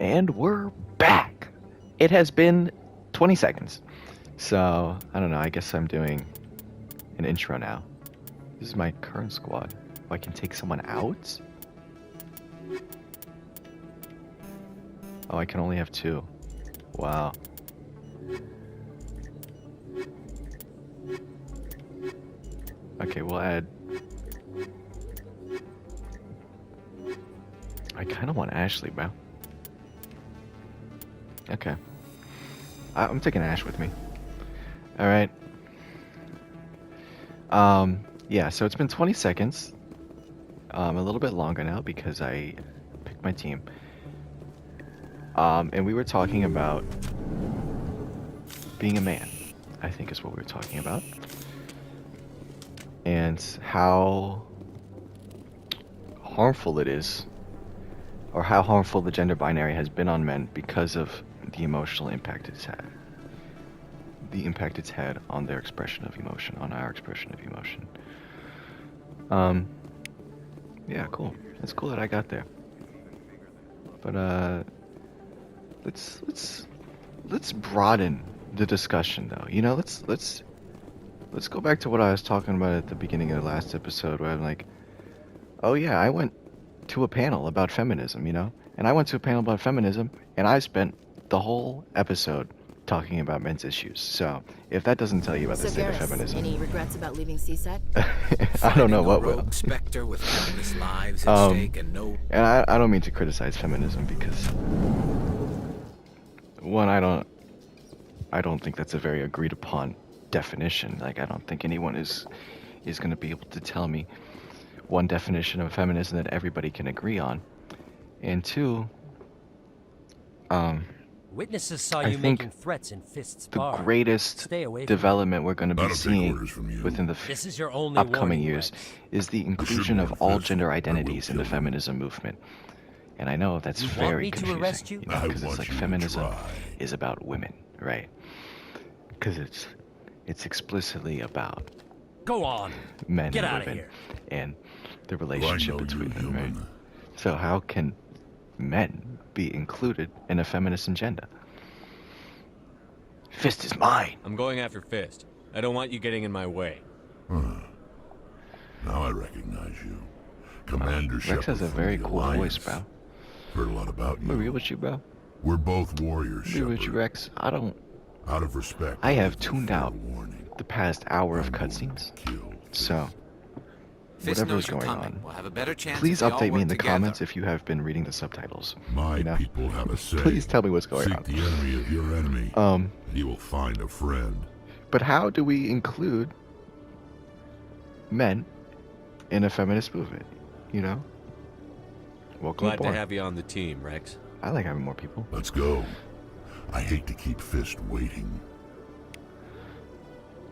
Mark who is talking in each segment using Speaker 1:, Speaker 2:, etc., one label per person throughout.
Speaker 1: And we're back. It has been 20 seconds. So, I don't know. I guess I'm doing an intro now. This is my current squad. Oh, I can take someone out? Oh, I can only have 2. Wow. Okay, we'll add... I kind of want Ashley, bro. Okay. I'm taking Ash with me. Alright. Yeah, so it's been 20 seconds. A little bit longer now because I picked my team. And we were talking about being a man, I think is what we were talking about. And how harmful it is, or how harmful the gender binary has been on men because of the emotional impact it's had. The impact it's had on their expression of emotion, on our expression of emotion. Yeah, cool. It's cool that I got there. But let's broaden the discussion though. You know, let's go back to what I was talking about at the beginning of the last episode where I'm like, oh yeah, I went to a panel about feminism, you know? And I went to a panel about feminism and I spent the whole episode talking about men's issues. So, if that doesn't tell you about the state of feminism...
Speaker 2: Any regrets about leaving CSEC?
Speaker 1: I don't know what will.
Speaker 3: Spectre with countless lives at stake and no...
Speaker 1: And I don't mean to criticize feminism because... One, I don't think that's a very agreed upon definition. Like, I don't think anyone is going to be able to tell me one definition of feminism that everybody can agree on. And 2,
Speaker 4: Witnesses saw
Speaker 1: I
Speaker 4: you
Speaker 1: think
Speaker 4: making threats in Fist's
Speaker 1: the
Speaker 4: bar.
Speaker 1: greatest
Speaker 4: Stay away from
Speaker 1: development we're going to be seeing within the
Speaker 4: This is your only
Speaker 1: upcoming
Speaker 4: warning,
Speaker 1: years
Speaker 4: Rex.
Speaker 1: is the inclusion of all gender identities in the feminism movement. And I know that's
Speaker 4: You want
Speaker 1: very
Speaker 4: me to
Speaker 1: confusing,
Speaker 4: arrest you?
Speaker 1: know, because it's like feminism is about women, right? Because it's explicitly about
Speaker 4: Go on.
Speaker 1: men
Speaker 4: Get
Speaker 1: and
Speaker 4: out of
Speaker 1: women
Speaker 4: here.
Speaker 1: and the relationship between them, right? So how can men be included in a feminist agenda? Fist is mine.
Speaker 5: I'm going after Fist. I don't want you getting in my way.
Speaker 6: Now I recognize you. Commander Shepard.
Speaker 1: Rex has a very cool voice, bro.
Speaker 6: Heard a lot about
Speaker 1: I'm real
Speaker 6: you.
Speaker 1: with you, bro.
Speaker 6: We're both warriors,
Speaker 1: I'm real with you,
Speaker 6: Shepard.
Speaker 1: Rex.
Speaker 6: Out of respect,
Speaker 1: I have
Speaker 6: I'll give you
Speaker 1: tuned
Speaker 6: fair
Speaker 1: out
Speaker 6: warning.
Speaker 1: the past hour of
Speaker 6: I'm going
Speaker 1: cutscenes.
Speaker 6: to kill
Speaker 1: So,
Speaker 3: Fist
Speaker 1: whatever's
Speaker 3: knows you're
Speaker 1: going
Speaker 3: coming.
Speaker 1: on,
Speaker 3: We'll have a better chance
Speaker 1: please
Speaker 3: if we all
Speaker 1: update me
Speaker 3: work
Speaker 1: in the
Speaker 3: together.
Speaker 1: comments if you have been reading the subtitles.
Speaker 6: My
Speaker 1: You know?
Speaker 6: people have a say.
Speaker 1: Please tell me what's going
Speaker 6: Seek
Speaker 1: on.
Speaker 6: the enemy of your enemy.
Speaker 1: Um,
Speaker 6: You will find a friend.
Speaker 1: but how do we include men in a feminist movement? You know? Welcome
Speaker 5: Glad to
Speaker 1: aboard.
Speaker 5: have you on the team, Rex.
Speaker 1: I like having more people.
Speaker 6: Let's go. I hate to keep Fist waiting.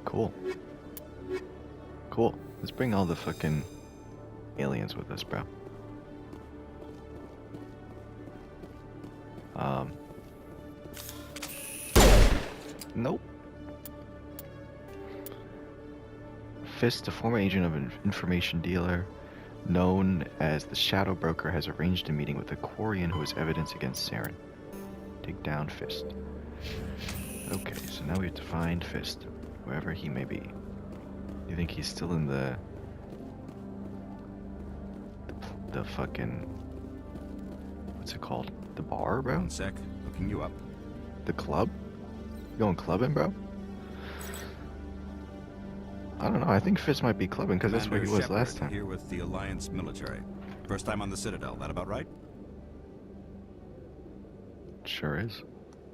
Speaker 1: Cool. Cool. Let's bring all the fucking aliens with us, bro. Nope. Fist, a former agent of an information dealer known as the Shadow Broker, has arranged a meeting with a Quarian who is evidence against Saren. Take down Fist. Okay, so now we have to find Fist, wherever he may be. You think he's still in the fucking, what's it called? The bar, bro?
Speaker 7: One sec, looking you up.
Speaker 1: The club? You going clubbing, bro? I don't know. I think Fist might be clubbing because that's where he was
Speaker 7: Commander
Speaker 1: last
Speaker 7: Shepard,
Speaker 1: time.
Speaker 7: Here with the Alliance military. First time on the Citadel, that about right?
Speaker 1: Sure is.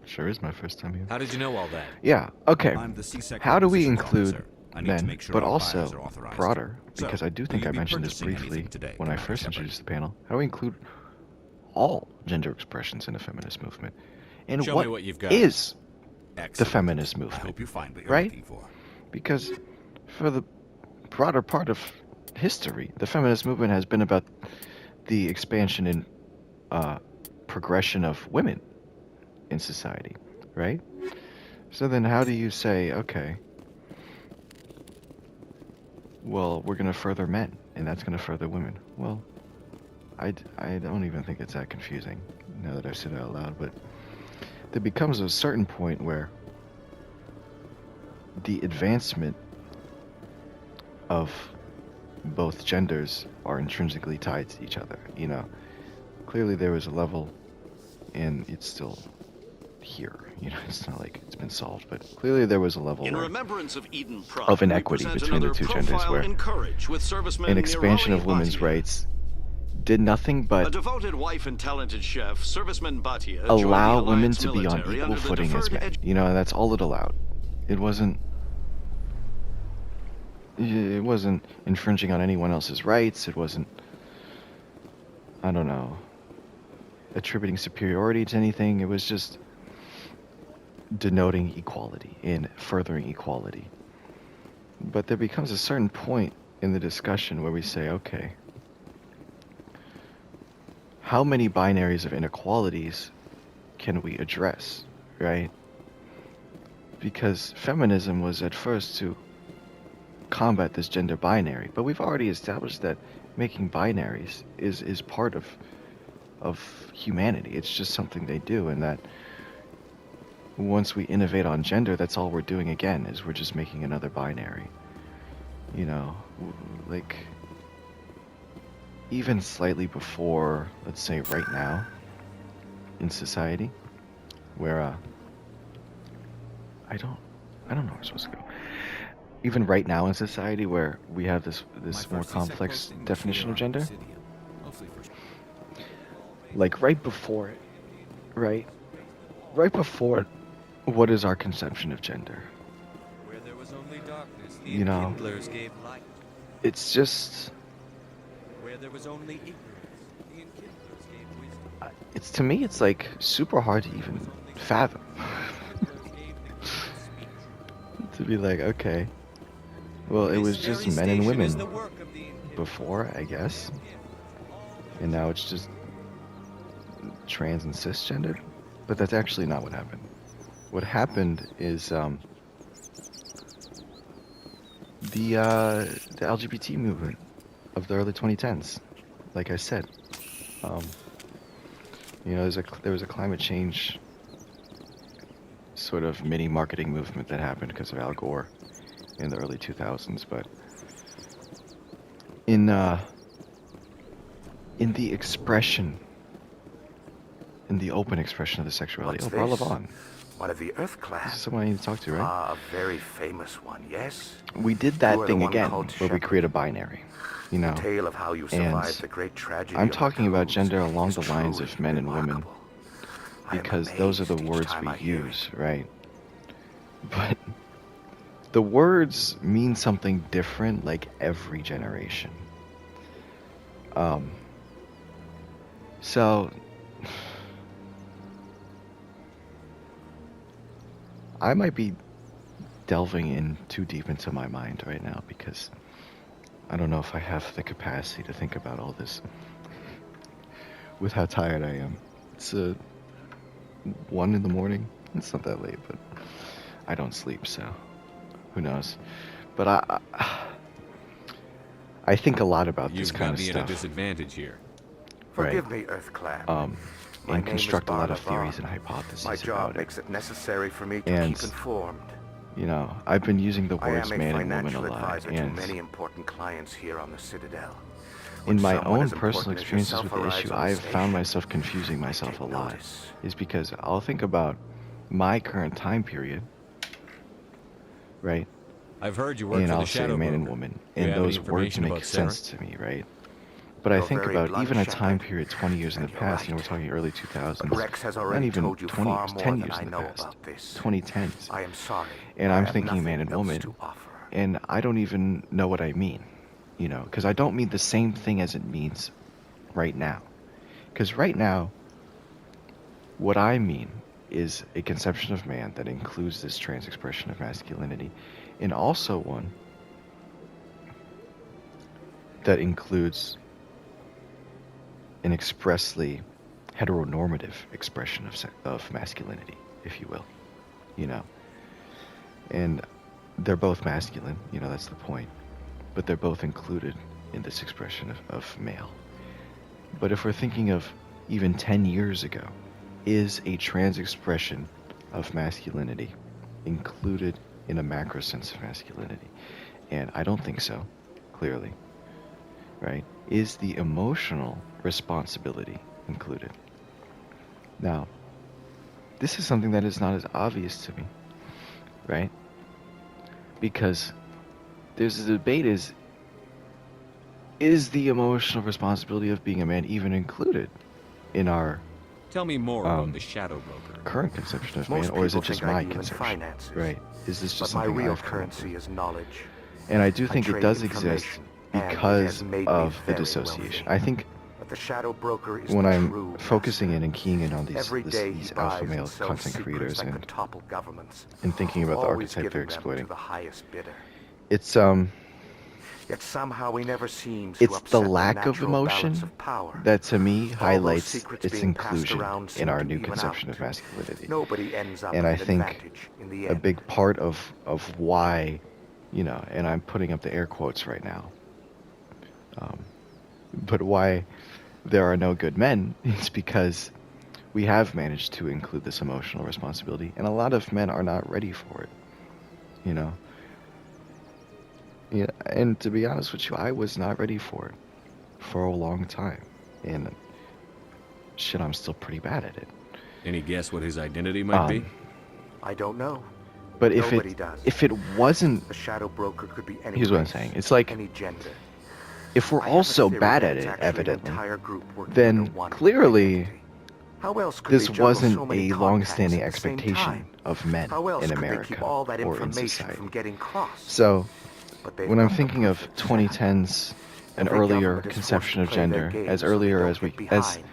Speaker 1: Sure is my first time here.
Speaker 5: How did you know all that?
Speaker 1: Yeah, okay.
Speaker 7: I'm the C-Sec
Speaker 1: How do we
Speaker 7: Acquisitions
Speaker 1: include
Speaker 7: Officer. I need to
Speaker 1: men,
Speaker 7: make sure
Speaker 1: but
Speaker 7: all
Speaker 1: also
Speaker 7: buyers are authorized.
Speaker 1: broader?
Speaker 7: So,
Speaker 1: Because I do
Speaker 7: will
Speaker 1: think
Speaker 7: you
Speaker 1: I
Speaker 7: be
Speaker 1: mentioned this
Speaker 7: purchasing anything
Speaker 1: briefly
Speaker 7: today,
Speaker 1: when I
Speaker 7: Commander
Speaker 1: first
Speaker 7: Shepard?
Speaker 1: introduced the panel. How do we include all gender expressions in the feminist movement? And
Speaker 5: Show me what you've got.
Speaker 1: is the
Speaker 7: Excellent.
Speaker 1: feminist
Speaker 7: I
Speaker 1: movement?
Speaker 7: hope you find what you're
Speaker 1: right?
Speaker 7: looking for.
Speaker 1: Because for the broader part of history, the feminist movement has been about the expansion and progression of women in society, right? So then how do you say, okay, well, we're going to further men, and that's going to further women? Well, I don't even think it's that confusing. now that I said it out loud, but there becomes a certain point where the advancement of both genders are intrinsically tied to each other. You know, clearly there was a level, and it's still here. You know, it's not like it's been solved, but clearly there was a level
Speaker 2: In
Speaker 1: where
Speaker 2: remembrance of Eden Prime,
Speaker 1: of
Speaker 2: we
Speaker 1: inequity
Speaker 2: present
Speaker 1: between the
Speaker 2: another
Speaker 1: two genders,
Speaker 2: profile
Speaker 1: where
Speaker 2: in courage with serviceman
Speaker 1: an expansion
Speaker 2: Nirali
Speaker 1: of women's
Speaker 2: Bhatia.
Speaker 1: rights did nothing
Speaker 2: A
Speaker 1: but
Speaker 2: devoted wife and talented chef, serviceman Bhatia joined the
Speaker 1: allow women
Speaker 2: Alliance
Speaker 1: to be on
Speaker 2: military
Speaker 1: equal
Speaker 2: under the
Speaker 1: footing as
Speaker 2: deferred
Speaker 1: men. You know, that's all it allowed. It wasn't infringing on anyone else's rights. It wasn't, I don't know, attributing superiority to anything. It was just denoting equality and furthering equality. But there becomes a certain point in the discussion where we say, okay, how many binaries of inequalities can we address, right? Because feminism was at first to combat this gender binary, but we've already established that making binaries is part of humanity. It's just something they do, and that once we innovate on gender, that's all we're doing again, is we're just making another binary. You know, like even slightly before, let's say right now in society, where I don't know where I'm supposed to go. Even right now in society, where we have this more complex definition of gender, like right before it, right before it, what is our conception of gender?
Speaker 8: Where there was only darkness, the
Speaker 1: You know,
Speaker 8: enkindlers gave light.
Speaker 1: it's just,
Speaker 8: Where there was only ignorance, the enkindlers gave wisdom.
Speaker 1: it's, to me, it's like super hard to even fathom. To be like, okay, well, it was just men and women before, I guess, and now it's just trans and cisgendered. But that's actually not what happened. What happened is the LGBT movement of the early 2010s. Like I said, you know, there was a climate change sort of mini marketing movement that happened because of Al Gore in the early 2000s, but in the expression, in the open expression of the sexuality.
Speaker 9: What's
Speaker 1: Oh, Bar
Speaker 9: this?
Speaker 1: Levon.
Speaker 9: One of the Earth
Speaker 1: This
Speaker 9: class.
Speaker 1: is someone I need to talk to, right?
Speaker 9: Ah, a very famous one, yes?
Speaker 1: We did
Speaker 9: You
Speaker 1: that
Speaker 9: are the
Speaker 1: thing
Speaker 9: one
Speaker 1: again,
Speaker 9: called
Speaker 1: where we
Speaker 9: Shepherd.
Speaker 1: create a binary, you know.
Speaker 9: The tale of how you survived the great tragedy.
Speaker 1: I'm
Speaker 9: of
Speaker 1: talking about
Speaker 9: Toulouse
Speaker 1: gender along
Speaker 9: is
Speaker 1: the lines
Speaker 9: truly
Speaker 1: of men and women,
Speaker 9: remarkable. I am
Speaker 1: because those are the
Speaker 9: amazed each
Speaker 1: words
Speaker 9: time
Speaker 1: we
Speaker 9: I hear
Speaker 1: use, right? But the words mean something different, like every generation. So I might be delving in too deep into my mind right now, because I don't know if I have the capacity to think about all this with how tired I am. It's 1 in the morning. It's not that late, but I don't sleep, so who knows. But I think a lot about this
Speaker 5: You've
Speaker 1: kind
Speaker 5: got
Speaker 1: of
Speaker 5: me at a
Speaker 1: stuff,
Speaker 5: disadvantage here.
Speaker 1: right?
Speaker 9: Forgive me, Earth clan. My
Speaker 1: And
Speaker 9: name
Speaker 1: construct
Speaker 9: is
Speaker 1: a lot
Speaker 9: Bar
Speaker 1: of theories
Speaker 9: Levon.
Speaker 1: and hypotheses
Speaker 9: My job
Speaker 1: about it.
Speaker 9: makes it necessary for me to
Speaker 1: And,
Speaker 9: keep informed.
Speaker 1: you know, I've been using the
Speaker 9: I
Speaker 1: words
Speaker 9: am a
Speaker 1: man and woman a
Speaker 9: financial
Speaker 1: lot,
Speaker 9: advisor to
Speaker 1: and
Speaker 9: many important clients here on the Citadel.
Speaker 1: in
Speaker 9: When
Speaker 1: my
Speaker 9: someone
Speaker 1: own
Speaker 9: as
Speaker 1: personal
Speaker 9: important as
Speaker 1: experiences
Speaker 9: yourself
Speaker 1: with the
Speaker 9: arrives
Speaker 1: issue,
Speaker 9: on the
Speaker 1: I've found
Speaker 9: station,
Speaker 1: myself confusing
Speaker 9: I
Speaker 1: myself
Speaker 9: take
Speaker 1: a lot.
Speaker 9: notice.
Speaker 1: Is because I'll think about my current time period, right?
Speaker 5: I've heard you work
Speaker 1: And
Speaker 5: for the
Speaker 1: I'll say
Speaker 5: Shadow
Speaker 1: man and
Speaker 5: Broker.
Speaker 1: woman,
Speaker 5: Do you
Speaker 1: and
Speaker 5: have any
Speaker 1: those words
Speaker 5: information
Speaker 1: make
Speaker 5: about Sarah?
Speaker 1: sense to me, right? But I
Speaker 9: You're
Speaker 1: think
Speaker 9: very
Speaker 1: about
Speaker 9: blunt,
Speaker 1: even a time
Speaker 9: Shepard,
Speaker 1: period 20 years in the
Speaker 9: and you're
Speaker 1: past, you know, we're
Speaker 9: right.
Speaker 1: talking early
Speaker 9: But
Speaker 1: 2000s,
Speaker 9: Rex has
Speaker 1: not
Speaker 9: already
Speaker 1: even
Speaker 9: told you
Speaker 1: 20
Speaker 9: far
Speaker 1: years,
Speaker 9: more
Speaker 1: 10
Speaker 9: than
Speaker 1: years
Speaker 9: I
Speaker 1: in the
Speaker 9: know
Speaker 1: past,
Speaker 9: about this.
Speaker 1: 2010s.
Speaker 9: I am sorry.
Speaker 1: And
Speaker 9: but I
Speaker 1: I'm
Speaker 9: have
Speaker 1: thinking man
Speaker 9: nothing
Speaker 1: and
Speaker 9: else
Speaker 1: woman,
Speaker 9: to offer.
Speaker 1: and I don't even know what I mean, you know, because I don't mean the same thing as it means right now. Because right now, what I mean is a conception of man that includes this trans expression of masculinity, and also one that includes an expressly heteronormative expression of masculinity, if you will, you know. And they're both masculine, you know, that's the point. But they're both included in this expression of male. But if we're thinking of even 10 years ago, is a trans expression of masculinity included in a macro sense of masculinity? And I don't think so, clearly, right? Is the emotional responsibility included? Now, this is something that is not as obvious to me, right? Because there's a debate is the emotional responsibility of being a man even included in our
Speaker 5: Tell me more about the Shadow Broker.
Speaker 1: current conception of man,
Speaker 9: Most
Speaker 1: or is it
Speaker 9: people
Speaker 1: just
Speaker 9: think I
Speaker 1: my
Speaker 9: deal in
Speaker 1: conception?
Speaker 9: finances,
Speaker 1: Right? Is this
Speaker 9: But
Speaker 1: just
Speaker 9: my
Speaker 1: something
Speaker 9: real
Speaker 1: I've come up with?
Speaker 9: currency is knowledge.
Speaker 1: And I do
Speaker 9: I
Speaker 1: think it
Speaker 9: trade
Speaker 1: does exist
Speaker 9: information, and it
Speaker 1: because
Speaker 9: has made me
Speaker 1: of the
Speaker 9: very
Speaker 1: dissociation.
Speaker 9: wealthy.
Speaker 1: I think
Speaker 9: But the shadow broker is
Speaker 1: when
Speaker 9: the
Speaker 1: I'm
Speaker 9: true
Speaker 1: focusing
Speaker 9: master.
Speaker 1: in and keying in on
Speaker 9: Every day he
Speaker 1: these
Speaker 9: buys
Speaker 1: alpha
Speaker 9: and
Speaker 1: male
Speaker 9: sells
Speaker 1: content
Speaker 9: secrets
Speaker 1: creators
Speaker 9: that
Speaker 1: and
Speaker 9: could topple governments,
Speaker 1: thinking about the
Speaker 9: always
Speaker 1: archetype they're
Speaker 9: giving them
Speaker 1: exploiting,
Speaker 9: to the highest bidder.
Speaker 1: it's
Speaker 9: Yet somehow he never seems to
Speaker 1: it's the
Speaker 9: upset
Speaker 1: lack
Speaker 9: the
Speaker 1: of
Speaker 9: natural balance
Speaker 1: emotion
Speaker 9: of power.
Speaker 1: that to me
Speaker 9: All those
Speaker 1: highlights
Speaker 9: secrets
Speaker 1: its
Speaker 9: being passed
Speaker 1: inclusion
Speaker 9: around
Speaker 1: in
Speaker 9: seem
Speaker 1: our
Speaker 9: to
Speaker 1: new
Speaker 9: even
Speaker 1: conception
Speaker 9: out.
Speaker 1: of masculinity.
Speaker 9: Nobody ends up
Speaker 1: And
Speaker 9: with
Speaker 1: I
Speaker 9: an
Speaker 1: think
Speaker 9: advantage in the
Speaker 1: a
Speaker 9: end.
Speaker 1: big part of why, and I'm putting up the air quotes right now, but why there are no good men is because we have managed to include this emotional responsibility, and a lot of men are not ready for it, you know. Yeah, and to be honest with you, I was not ready for it for a long time, and shit, I'm still pretty bad at it.
Speaker 5: Any guess what his identity might be?
Speaker 9: I don't know.
Speaker 1: But if
Speaker 9: Nobody
Speaker 1: it
Speaker 9: does.
Speaker 1: if it wasn't,
Speaker 9: The shadow broker could be any
Speaker 1: here's what I'm
Speaker 9: race,
Speaker 1: saying. It's like
Speaker 9: any gender.
Speaker 1: if we're
Speaker 9: I
Speaker 1: all
Speaker 9: have a
Speaker 1: so
Speaker 9: theory
Speaker 1: bad
Speaker 9: that
Speaker 1: at
Speaker 9: it's
Speaker 1: it,
Speaker 9: actually an
Speaker 1: evidently,
Speaker 9: entire group working
Speaker 1: then
Speaker 9: under one
Speaker 1: clearly
Speaker 9: identity. How else could
Speaker 1: this
Speaker 9: they juggle
Speaker 1: wasn't
Speaker 9: so many
Speaker 1: a
Speaker 9: contacts
Speaker 1: long-standing
Speaker 9: at the same
Speaker 1: expectation
Speaker 9: time?
Speaker 1: of men
Speaker 9: How else
Speaker 1: in
Speaker 9: could
Speaker 1: America
Speaker 9: they keep all that
Speaker 1: or in
Speaker 9: information
Speaker 1: society.
Speaker 9: from getting crossed?
Speaker 1: So
Speaker 9: But they've
Speaker 1: when I'm
Speaker 9: got the
Speaker 1: thinking of
Speaker 9: perfect setup.
Speaker 1: 2010s, an
Speaker 9: Every
Speaker 1: earlier
Speaker 9: government is
Speaker 1: conception of
Speaker 9: forced to play their
Speaker 1: gender,
Speaker 9: game
Speaker 1: as
Speaker 9: so they
Speaker 1: earlier
Speaker 9: don't
Speaker 1: as we
Speaker 9: get behind.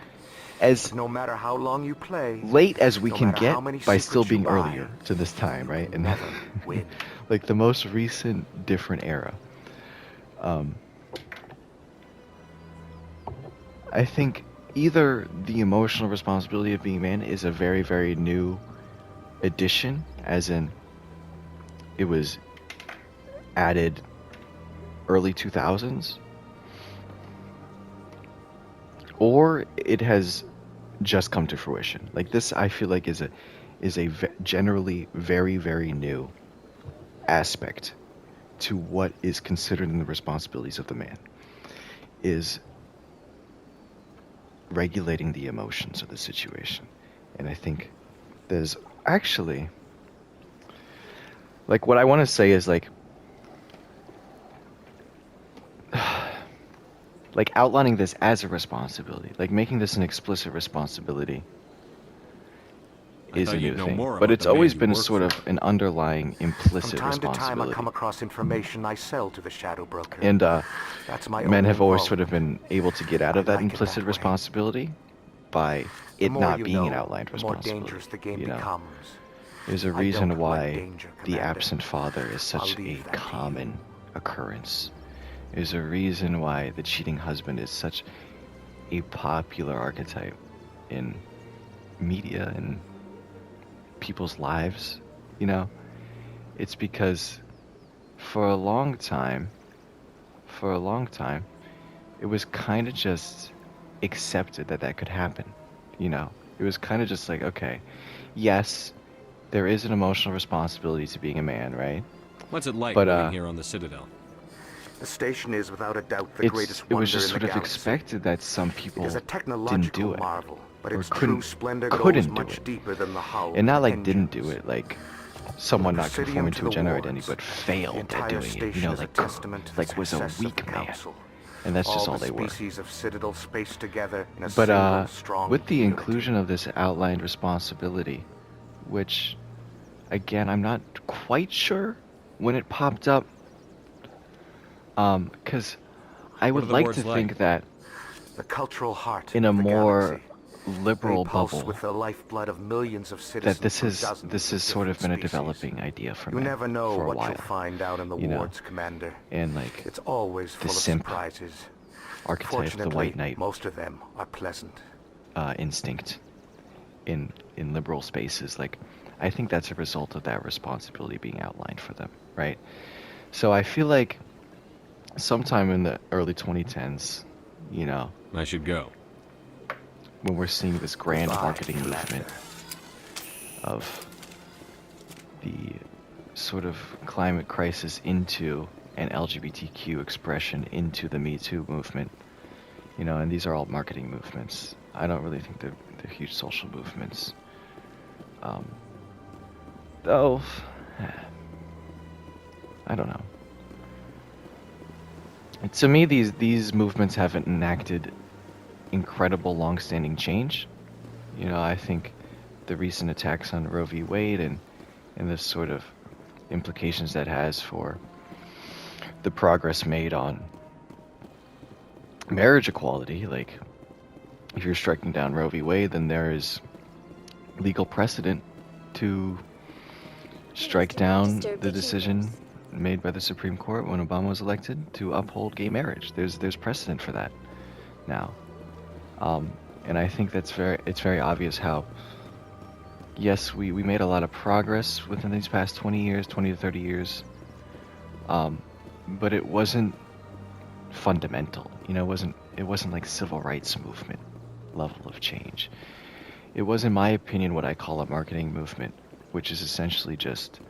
Speaker 1: as
Speaker 9: But no matter how long you play,
Speaker 1: late as we
Speaker 9: no
Speaker 1: can
Speaker 9: matter
Speaker 1: get
Speaker 9: how many
Speaker 1: by still
Speaker 9: secrets you
Speaker 1: being
Speaker 9: buy,
Speaker 1: earlier to this time, right?
Speaker 9: you
Speaker 1: And
Speaker 9: never win.
Speaker 1: like the most recent different era. I think either the emotional responsibility of being a man is a very, very new addition, as in it was added early 2000s, or it has just come to fruition. Like this, I feel like is a generally very, very new aspect to what is considered in the responsibilities of the man, is regulating the emotions of the situation. And I think there's actually, like, what I want to say is like outlining this as a responsibility, like making this an explicit responsibility
Speaker 5: I
Speaker 1: is a
Speaker 5: thought
Speaker 1: new
Speaker 5: you'd know
Speaker 1: thing.
Speaker 5: more
Speaker 1: But
Speaker 5: about
Speaker 1: it's
Speaker 5: the man
Speaker 1: always
Speaker 5: you
Speaker 1: been
Speaker 5: work
Speaker 1: sort
Speaker 5: for.
Speaker 1: of an underlying implicit
Speaker 9: From time to time, I
Speaker 1: responsibility.
Speaker 9: come across information I sell to the shadow broker.
Speaker 1: And
Speaker 9: That's my
Speaker 1: men
Speaker 9: only
Speaker 1: have always sort of
Speaker 9: involvement.
Speaker 1: been able to get out of
Speaker 9: I
Speaker 1: that
Speaker 9: like it
Speaker 1: implicit
Speaker 9: that way.
Speaker 1: responsibility by
Speaker 9: The
Speaker 1: it
Speaker 9: more
Speaker 1: not
Speaker 9: you
Speaker 1: being an
Speaker 9: know,
Speaker 1: outlined
Speaker 9: the more
Speaker 1: responsibility.
Speaker 9: dangerous the game
Speaker 1: you know?
Speaker 9: becomes.
Speaker 1: There's a
Speaker 9: I
Speaker 1: reason
Speaker 9: don't like
Speaker 1: why
Speaker 9: danger,
Speaker 1: the
Speaker 9: Commander.
Speaker 1: absent father is such
Speaker 9: I'll
Speaker 1: a
Speaker 9: leave that to you.
Speaker 1: common occurrence. There's a reason why the cheating husband is such a popular archetype in media and people's lives, you know? It's because for a long time, it was kind of just accepted that that could happen, you know? It was kind of just like, okay, yes, there is an emotional responsibility to being a man, right?
Speaker 5: What's it like
Speaker 1: But,
Speaker 5: living here on the Citadel?
Speaker 9: The station is without a doubt the greatest
Speaker 1: it
Speaker 9: wonder
Speaker 1: was just
Speaker 9: in
Speaker 1: sort
Speaker 9: the
Speaker 1: of
Speaker 9: galaxy.
Speaker 1: expected that some
Speaker 9: It
Speaker 1: people
Speaker 9: is a
Speaker 1: didn't
Speaker 9: technological
Speaker 1: do it,
Speaker 9: marvel, but
Speaker 1: or
Speaker 9: its true splendor goes
Speaker 1: couldn't do
Speaker 9: much
Speaker 1: it.
Speaker 9: deeper than the hull
Speaker 1: And not like
Speaker 9: engines.
Speaker 1: didn't do it, like someone not
Speaker 9: Presidium
Speaker 1: conforming
Speaker 9: to
Speaker 1: to a
Speaker 9: the
Speaker 1: gender
Speaker 9: wards.
Speaker 1: identity, but
Speaker 9: The
Speaker 1: failed at
Speaker 9: entire
Speaker 1: doing it. You
Speaker 9: station
Speaker 1: know,
Speaker 9: is a testament to the
Speaker 1: like was a
Speaker 9: success of
Speaker 1: weak
Speaker 9: the
Speaker 1: man,
Speaker 9: council.
Speaker 1: and that's just all
Speaker 9: the
Speaker 1: they were.
Speaker 9: species of Citadel spaced together in a
Speaker 1: But
Speaker 9: single strong
Speaker 1: with the
Speaker 9: unity.
Speaker 1: inclusion of this outlined responsibility, which again I'm not quite sure when it popped up, because I
Speaker 5: What
Speaker 1: would
Speaker 5: are the
Speaker 1: like
Speaker 5: wards
Speaker 1: to
Speaker 5: like?
Speaker 1: think that
Speaker 9: The cultural heart
Speaker 1: in a
Speaker 9: of the
Speaker 1: more
Speaker 9: galaxy.
Speaker 1: liberal
Speaker 9: They pulse
Speaker 1: bubble,
Speaker 9: with the lifeblood of millions of citizens
Speaker 1: that this
Speaker 9: from
Speaker 1: is
Speaker 9: dozens of
Speaker 1: sort of been a
Speaker 9: different species.
Speaker 1: developing idea for
Speaker 9: You
Speaker 1: men
Speaker 9: never know
Speaker 1: for a
Speaker 9: what
Speaker 1: while.
Speaker 9: you'll find out in the
Speaker 1: you know,
Speaker 9: wards, Commander.
Speaker 1: And like
Speaker 9: It's always full of
Speaker 1: simp
Speaker 9: surprises.
Speaker 1: archetype, the
Speaker 9: Fortunately,
Speaker 1: white knight
Speaker 9: most of them are pleasant.
Speaker 1: instinct in liberal spaces, like I think that's a result of that responsibility being outlined for them, right? So I feel like sometime in the early 2010s, you know,
Speaker 5: I should go.
Speaker 1: when we're seeing this grand
Speaker 9: Goodbye,
Speaker 1: marketing
Speaker 9: Commander.
Speaker 1: movement of the sort of climate crisis into an LGBTQ expression into the Me Too movement. You know, and these are all marketing movements. I don't really think they're huge social movements. Though, I don't know. And to me, these movements haven't enacted incredible long-standing change. You know, I think the recent attacks on Roe v. Wade and the sort of implications that has for the progress made on marriage equality, like if you're striking down Roe v. Wade, then there is legal precedent to strike down the decision made by the Supreme Court when Obama was elected to uphold gay marriage. There's precedent for that now, and I think it's very obvious how, yes, we made a lot of progress within these past 20 to 30 years, but it wasn't fundamental. You know, it wasn't like civil rights movement level of change. It was, in my opinion, what I call a marketing movement, which is essentially just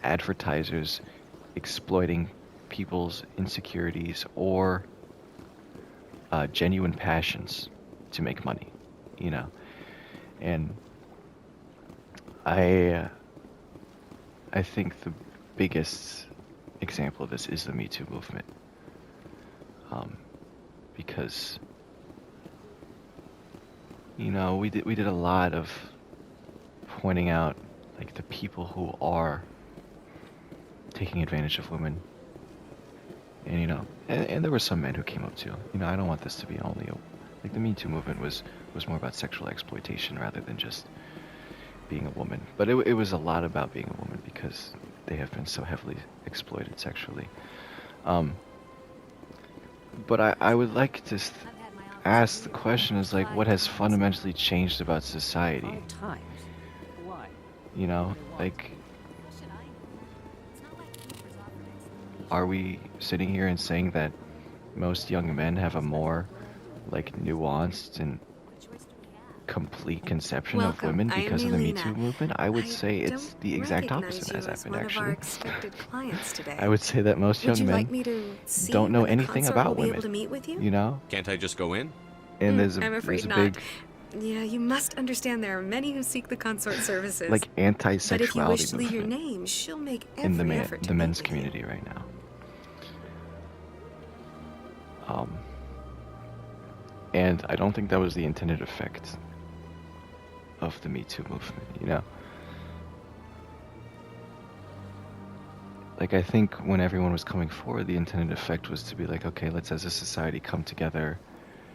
Speaker 1: advertisers exploiting people's insecurities or genuine passions to make money, you know. And I think the biggest example of this is the Me Too movement, because, you know, we did a lot of pointing out like the people who are taking advantage of women, and you know, and there were some men who came up too. You know, I don't want this to be only like the Me Too movement was more about sexual exploitation rather than just being a woman, but it was a lot about being a woman because they have been so heavily exploited sexually. But I would like to ask the question is like, what has fundamentally changed about society?
Speaker 4: Times. Why?
Speaker 1: You know, like, are we sitting here and saying that most young men have a more like nuanced and complete conception of
Speaker 10: Welcome.
Speaker 1: women
Speaker 10: I am
Speaker 1: because of the Me
Speaker 10: Melina.
Speaker 1: Too movement? I would
Speaker 10: I
Speaker 1: say it's
Speaker 10: don't
Speaker 1: the exact
Speaker 10: recognize
Speaker 1: opposite
Speaker 10: you
Speaker 1: has
Speaker 10: as
Speaker 1: happened,
Speaker 10: one of our
Speaker 1: actually.
Speaker 10: expected clients today.
Speaker 1: I would say that most
Speaker 10: Would
Speaker 1: young
Speaker 10: you like
Speaker 1: men
Speaker 10: me to see
Speaker 1: don't know
Speaker 10: when the
Speaker 1: anything
Speaker 10: consort
Speaker 1: about
Speaker 10: will be
Speaker 1: women,
Speaker 10: able to meet with you?
Speaker 1: you know?
Speaker 5: Can't I just go in?
Speaker 1: And there's
Speaker 10: I'm
Speaker 1: a
Speaker 10: afraid
Speaker 1: there's a
Speaker 10: not.
Speaker 1: big
Speaker 10: Yeah, you must understand there are many who seek the consort services.
Speaker 1: like
Speaker 10: but if you
Speaker 1: anti-sexuality
Speaker 10: wish to leave your
Speaker 1: movement
Speaker 10: name, she'll make every
Speaker 1: in the
Speaker 10: effort to
Speaker 1: the
Speaker 10: meet
Speaker 1: men's
Speaker 10: with
Speaker 1: community right now. And I don't think that was the intended effect of the Me Too movement, you know? Like, I think when everyone was coming forward, the intended effect was to be like, okay, let's as a society come together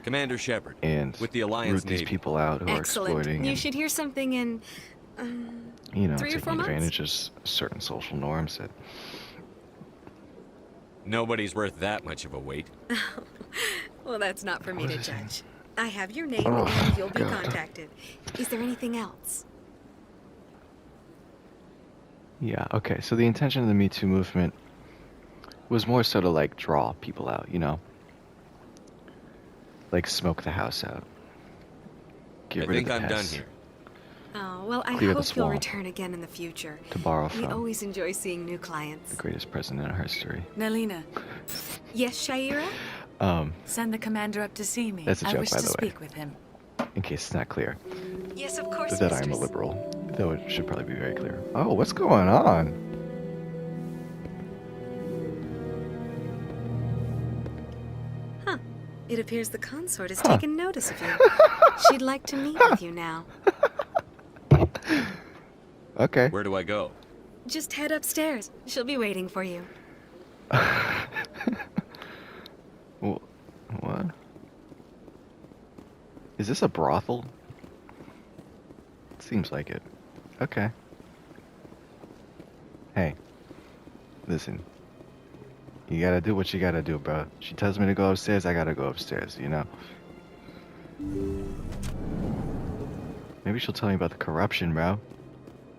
Speaker 5: Commander Shepard,
Speaker 1: and
Speaker 5: with the Alliance
Speaker 1: root these
Speaker 5: Navy.
Speaker 1: people out who are
Speaker 10: Excellent.
Speaker 1: exploiting
Speaker 10: You
Speaker 1: and,
Speaker 10: should hear something in,
Speaker 1: you know,
Speaker 10: 3 or 4
Speaker 1: taking
Speaker 10: months?
Speaker 1: advantage of certain social norms that,
Speaker 5: Nobody's worth that much of a weight.
Speaker 10: Well, that's not for me
Speaker 1: What
Speaker 10: to
Speaker 1: was I saying?
Speaker 10: judge. I have your name
Speaker 1: Oh,
Speaker 10: and you'll be
Speaker 1: God.
Speaker 10: contacted. Is there anything else?
Speaker 1: yeah, okay. So the intention of the Me Too movement was more so to like draw people out, you know? Like smoke the house out. Get
Speaker 5: I
Speaker 1: rid
Speaker 5: think
Speaker 1: of the
Speaker 5: I'm done
Speaker 1: pests,
Speaker 5: here.
Speaker 10: Oh, well, I
Speaker 1: Clear the
Speaker 10: hope you'll
Speaker 1: swamp.
Speaker 10: return again in the future.
Speaker 1: to borrow
Speaker 10: We
Speaker 1: from
Speaker 10: always enjoy seeing new clients.
Speaker 1: the greatest president in our history.
Speaker 11: Nelina,
Speaker 10: Yes, Shaira?
Speaker 11: send the commander up to see me.
Speaker 1: That's a
Speaker 11: I
Speaker 1: joke,
Speaker 11: wish
Speaker 1: by
Speaker 11: to
Speaker 1: the way.
Speaker 11: speak with him.
Speaker 1: In case it's not clear,
Speaker 10: Yes, of course,
Speaker 1: that I am a
Speaker 10: mistress.
Speaker 1: liberal, though it should probably be very clear. Oh, what's going on?
Speaker 10: Huh. It appears the consort has
Speaker 1: Huh.
Speaker 10: taken notice of you. She'd like to meet with you now.
Speaker 1: Okay.
Speaker 5: Where do I go?
Speaker 10: Just head upstairs. She'll be waiting for you.
Speaker 1: What? Is this a brothel? Seems like it. Okay. Hey, listen. You gotta do what you gotta do, bro. She tells me to go upstairs, I gotta go upstairs, you know? Maybe she'll tell me about the corruption, bro.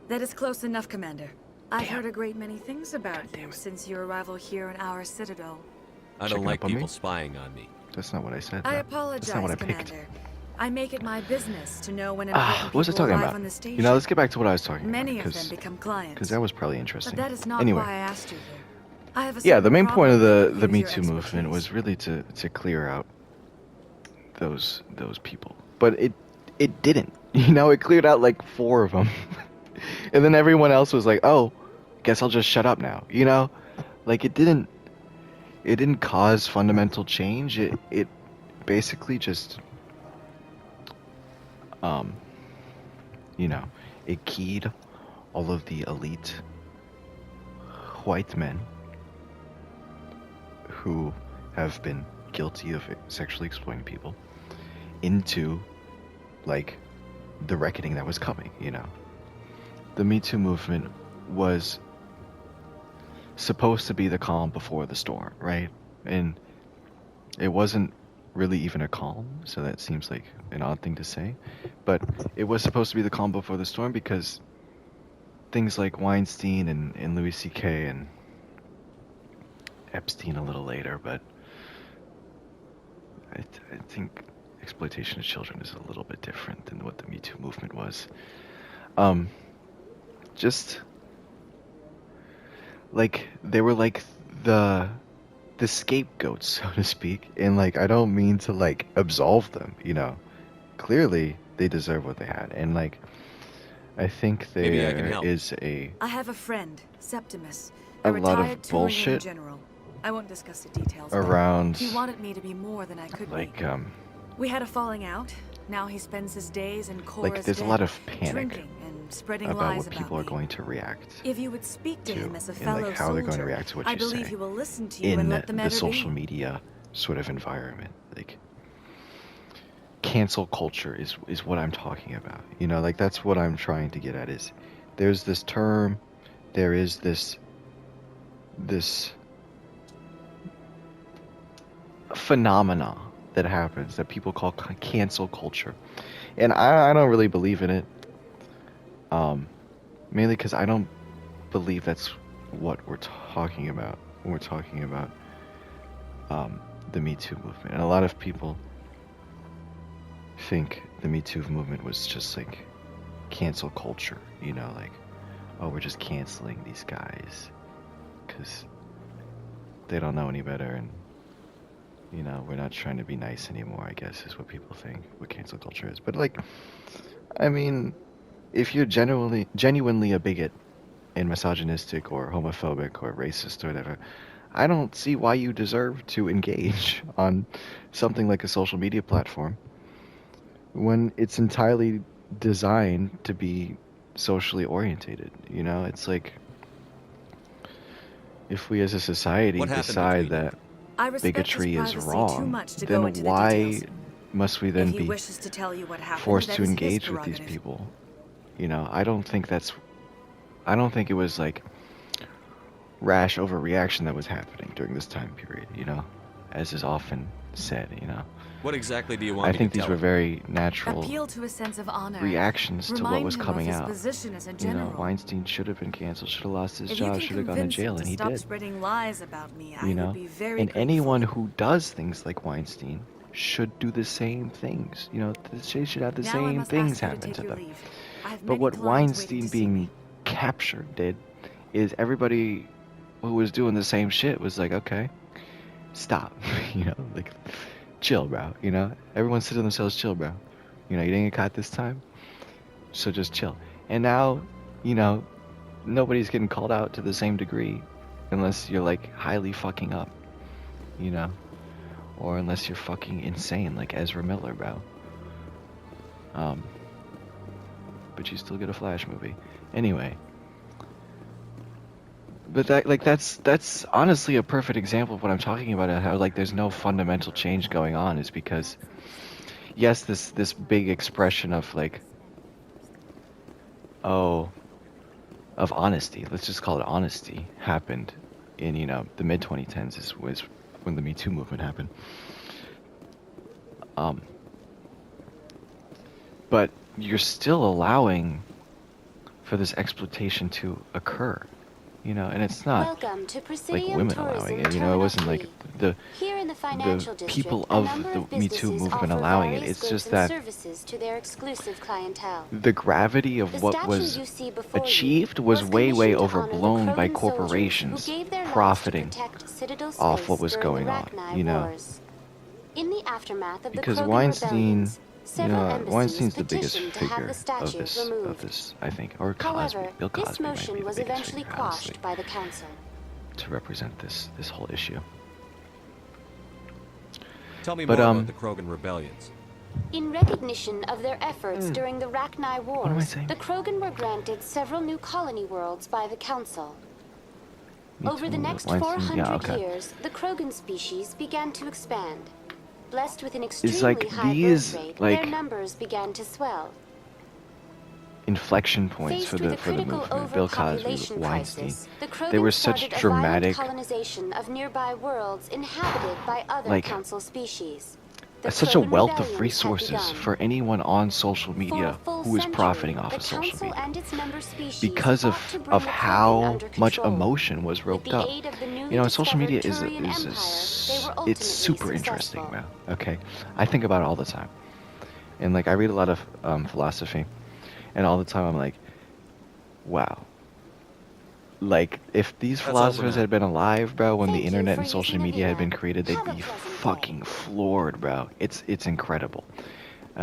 Speaker 11: That is close enough, Commander. I've
Speaker 1: Damn.
Speaker 11: heard a great many things about you since your arrival here in our citadel.
Speaker 5: I
Speaker 1: Checking
Speaker 5: don't like
Speaker 1: up on me?
Speaker 5: people spying on me.
Speaker 1: That's not what I said.
Speaker 11: I
Speaker 1: bro.
Speaker 11: apologize,
Speaker 1: That's not what I picked.
Speaker 11: Commander. I make it my business to know when
Speaker 1: What was I
Speaker 11: important
Speaker 1: talking
Speaker 11: people arrive
Speaker 1: about?
Speaker 11: on the station.
Speaker 1: You know, let's get back to what I was talking
Speaker 11: Many
Speaker 1: about.
Speaker 11: of them become clients.
Speaker 1: Because that was probably interesting.
Speaker 11: But that is not
Speaker 1: Anyway.
Speaker 11: why I asked you here. I have a
Speaker 1: Yeah, the
Speaker 11: certain
Speaker 1: main point of
Speaker 11: problem that
Speaker 1: the
Speaker 11: could
Speaker 1: Me
Speaker 11: use
Speaker 1: Too
Speaker 11: your
Speaker 1: movement
Speaker 11: expertise.
Speaker 1: was really to clear out those people. But it didn't. You know, it cleared out like 4 of them. And then everyone else was like, "Oh, guess I'll just shut up now." You know? Like it didn't cause fundamental change. It basically just you know, it keyed all of the elite white men who have been guilty of sexually exploiting people into like the reckoning that was coming, you know. The Me Too movement was supposed to be the calm before the storm, right? And it wasn't really even a calm, so that seems like an odd thing to say. But it was supposed to be the calm before the storm because things like Weinstein and Louis C.K. and Epstein a little later, but I think exploitation of children is a little bit different than what the Me Too movement was. Just like they were like the scapegoats, so to speak, and like I don't mean to like absolve them, you know. Clearly they deserve what they had, and like I think
Speaker 5: Maybe I can
Speaker 1: there
Speaker 5: help.
Speaker 1: is a
Speaker 11: I have a friend, Septimus,
Speaker 1: a
Speaker 11: a
Speaker 1: lot of
Speaker 11: retired touring
Speaker 1: bullshit
Speaker 11: general. I won't discuss the details.
Speaker 1: around
Speaker 11: But he wanted me to be more than I could
Speaker 1: like
Speaker 11: be. We had a falling out. Now he spends his days in chorus
Speaker 1: there's a lot of panic
Speaker 11: drinking and spreading
Speaker 1: about
Speaker 11: lies
Speaker 1: what people
Speaker 11: about
Speaker 1: are going to react
Speaker 11: If you would speak to him as a
Speaker 1: and
Speaker 11: fellow
Speaker 1: like how they're going to
Speaker 11: soldier,
Speaker 1: react to what
Speaker 11: I
Speaker 1: you
Speaker 11: believe
Speaker 1: say
Speaker 11: he will listen to you
Speaker 1: in
Speaker 11: and let the
Speaker 1: the
Speaker 11: matter
Speaker 1: social
Speaker 11: be.
Speaker 1: media sort of environment. Like cancel culture is what I'm talking about. You know, like that's what I'm trying to get at is there's this term, there is this phenomena that happens that people call cancel culture. And I don't really believe in it. Mainly because I don't believe that's what we're talking about when we're talking about the Me Too movement. And a lot of people think the Me Too movement was just like cancel culture, you know, like, oh, we're just canceling these guys because they don't know any better, and you know, we're not trying to be nice anymore, I guess is what people think what cancel culture is. But like, I mean, if you're genuinely a bigot and misogynistic or homophobic or racist or whatever, I don't see why you deserve to engage on something like a social media platform when it's entirely designed to be socially orientated. You know, it's like if we as a society
Speaker 5: What happened
Speaker 1: decide
Speaker 5: between you?
Speaker 1: that
Speaker 11: I respect
Speaker 1: bigotry
Speaker 11: his
Speaker 1: is
Speaker 11: privacy
Speaker 1: wrong,
Speaker 11: too much to go
Speaker 1: then
Speaker 11: into the
Speaker 1: why
Speaker 11: details.
Speaker 1: must we
Speaker 11: If
Speaker 1: then
Speaker 11: he
Speaker 1: be
Speaker 11: wishes to tell you what happened,
Speaker 1: forced
Speaker 11: that
Speaker 1: to
Speaker 11: is his
Speaker 1: engage with these
Speaker 11: prerogative.
Speaker 1: people? You know, I don't think it was like rash overreaction that was happening during this time period, you know, as is often said, you know.
Speaker 5: What exactly do you want
Speaker 1: I
Speaker 5: me
Speaker 1: think
Speaker 5: to
Speaker 1: these
Speaker 5: tell
Speaker 1: were
Speaker 5: him?
Speaker 1: very natural
Speaker 11: Appeal to a sense of honor.
Speaker 1: reactions to what
Speaker 11: Remind
Speaker 1: was
Speaker 11: him
Speaker 1: coming
Speaker 11: of his
Speaker 1: out.
Speaker 11: position as a
Speaker 1: You
Speaker 11: general.
Speaker 1: know, Weinstein should have been canceled, should have lost his
Speaker 11: If you
Speaker 1: job,
Speaker 11: can
Speaker 1: should have gone to
Speaker 11: convince him
Speaker 1: jail,
Speaker 11: to
Speaker 1: and he
Speaker 11: stop
Speaker 1: did.
Speaker 11: spreading lies about me, I
Speaker 1: You know,
Speaker 11: would be very
Speaker 1: and
Speaker 11: grateful.
Speaker 1: anyone who does things like Weinstein should do the same things. You know, they should have the
Speaker 11: Now I
Speaker 1: same
Speaker 11: must
Speaker 1: things
Speaker 11: ask you to
Speaker 1: happen
Speaker 11: take
Speaker 1: to
Speaker 11: your
Speaker 1: them.
Speaker 11: leave. I have
Speaker 1: But
Speaker 11: many
Speaker 1: what
Speaker 11: clients waiting
Speaker 1: Weinstein
Speaker 11: to see me.
Speaker 1: being captured did is everybody who was doing the same shit was like, okay, stop. You know, like, chill, bro. You know, everyone sit on themselves, chill, bro. You know, you didn't get caught this time, so just chill. And now, you know, nobody's getting called out to the same degree unless you're like highly fucking up, you know, or unless you're fucking insane like Ezra Miller, bro. But you still get a Flash movie. Anyway. But that's honestly a perfect example of what I'm talking about. How like there's no fundamental change going on is because yes, this big expression of like of honesty, let's just call it honesty, happened in, you know, the mid 2010s was when the Me Too movement happened. But you're still allowing for this exploitation to occur. you know, and it's not
Speaker 11: Welcome to
Speaker 1: like
Speaker 11: Presidium
Speaker 1: women allowing
Speaker 11: Tourism
Speaker 1: it, you know, it
Speaker 11: Terminal
Speaker 1: wasn't like
Speaker 11: 3.
Speaker 1: the
Speaker 11: Here in the financial
Speaker 1: people
Speaker 11: district, a
Speaker 1: of
Speaker 11: number
Speaker 1: the
Speaker 11: of
Speaker 1: Me Too
Speaker 11: businesses
Speaker 1: movement
Speaker 11: offer
Speaker 1: allowing it.
Speaker 11: various
Speaker 1: It's
Speaker 11: goods
Speaker 1: just
Speaker 11: and
Speaker 1: that
Speaker 11: services to their exclusive clientele.
Speaker 1: the gravity
Speaker 11: The
Speaker 1: of what
Speaker 11: statue
Speaker 1: was
Speaker 11: you see before
Speaker 1: achieved
Speaker 11: you
Speaker 1: was way, way
Speaker 11: commissioned to honor the
Speaker 1: overblown by
Speaker 11: Krogan soldiers who
Speaker 1: corporations
Speaker 11: gave their lives to
Speaker 1: profiting
Speaker 11: protect Citadel
Speaker 1: off what
Speaker 11: space
Speaker 1: was
Speaker 11: during the
Speaker 1: going on,
Speaker 11: Rachni
Speaker 1: you know.
Speaker 11: Wars. In the aftermath of the
Speaker 1: Because
Speaker 11: Krogan
Speaker 1: Weinstein,
Speaker 11: rebellions,
Speaker 1: you
Speaker 11: several
Speaker 1: know,
Speaker 11: embassies
Speaker 1: Weinstein's the biggest
Speaker 11: petitioned to have
Speaker 1: figure
Speaker 11: the statue
Speaker 1: of
Speaker 11: removed.
Speaker 1: this, I think, or Cosby.
Speaker 11: However,
Speaker 1: Bill
Speaker 11: this
Speaker 1: Cosby might be
Speaker 11: motion
Speaker 1: the
Speaker 11: was
Speaker 1: biggest
Speaker 11: eventually
Speaker 1: figure, honestly,
Speaker 11: quashed by the council.
Speaker 1: to represent this whole issue.
Speaker 5: Tell me
Speaker 1: But,
Speaker 5: more about the Krogan rebellions.
Speaker 11: In recognition of their efforts during the Rachni
Speaker 1: am I
Speaker 11: Wars,
Speaker 1: saying?
Speaker 11: the Krogan were granted several new colony worlds by the council.
Speaker 1: Me
Speaker 11: Over the
Speaker 1: Too,
Speaker 11: next
Speaker 1: Weinstein,
Speaker 11: 400
Speaker 1: yeah, okay.
Speaker 11: years, the Krogan species began to expand. Blessed with an
Speaker 1: It's
Speaker 11: extremely
Speaker 1: like
Speaker 11: high
Speaker 1: these,
Speaker 11: birth rate,
Speaker 1: like,
Speaker 11: their numbers began to swell.
Speaker 1: inflection points
Speaker 11: Faced
Speaker 1: for
Speaker 11: with
Speaker 1: the
Speaker 11: a critical
Speaker 1: movement. Bill Cosby,
Speaker 11: overpopulation
Speaker 1: Weinstein.
Speaker 11: crisis, the
Speaker 1: They were
Speaker 11: Krogan
Speaker 1: such
Speaker 11: started a
Speaker 1: dramatic,
Speaker 11: violent colonization of nearby worlds inhabited by other
Speaker 1: like,
Speaker 11: council species. The
Speaker 1: such a
Speaker 11: Krogan
Speaker 1: wealth of
Speaker 11: rebellions had
Speaker 1: resources
Speaker 11: begun.
Speaker 1: for anyone on social
Speaker 11: For
Speaker 1: media
Speaker 11: a full
Speaker 1: who is
Speaker 11: century,
Speaker 1: profiting off
Speaker 11: the
Speaker 1: of social
Speaker 11: council
Speaker 1: media.
Speaker 11: and its member species
Speaker 1: Because
Speaker 11: fought to bring
Speaker 1: of
Speaker 11: the Krogan
Speaker 1: how
Speaker 11: under
Speaker 1: much
Speaker 11: control.
Speaker 1: emotion was
Speaker 11: With
Speaker 1: roped
Speaker 11: the
Speaker 1: up.
Speaker 11: aid of the newly
Speaker 1: You know, social media
Speaker 11: discovered
Speaker 1: is
Speaker 11: Turian Empire, they were ultimately
Speaker 1: it's super interesting,
Speaker 11: successful.
Speaker 1: man. Okay, I think about it all the time, and like I read a lot of philosophy, and all the time I'm like, wow. Like if these
Speaker 5: That's all for
Speaker 1: philosophers
Speaker 5: now.
Speaker 1: had been alive, bro, when the
Speaker 11: Thank you
Speaker 1: internet
Speaker 11: for
Speaker 1: and social
Speaker 11: using
Speaker 1: media had been
Speaker 11: Avena.
Speaker 1: created, they'd
Speaker 11: Have a
Speaker 1: be
Speaker 11: pleasant day.
Speaker 1: fucking floored, bro. It's incredible.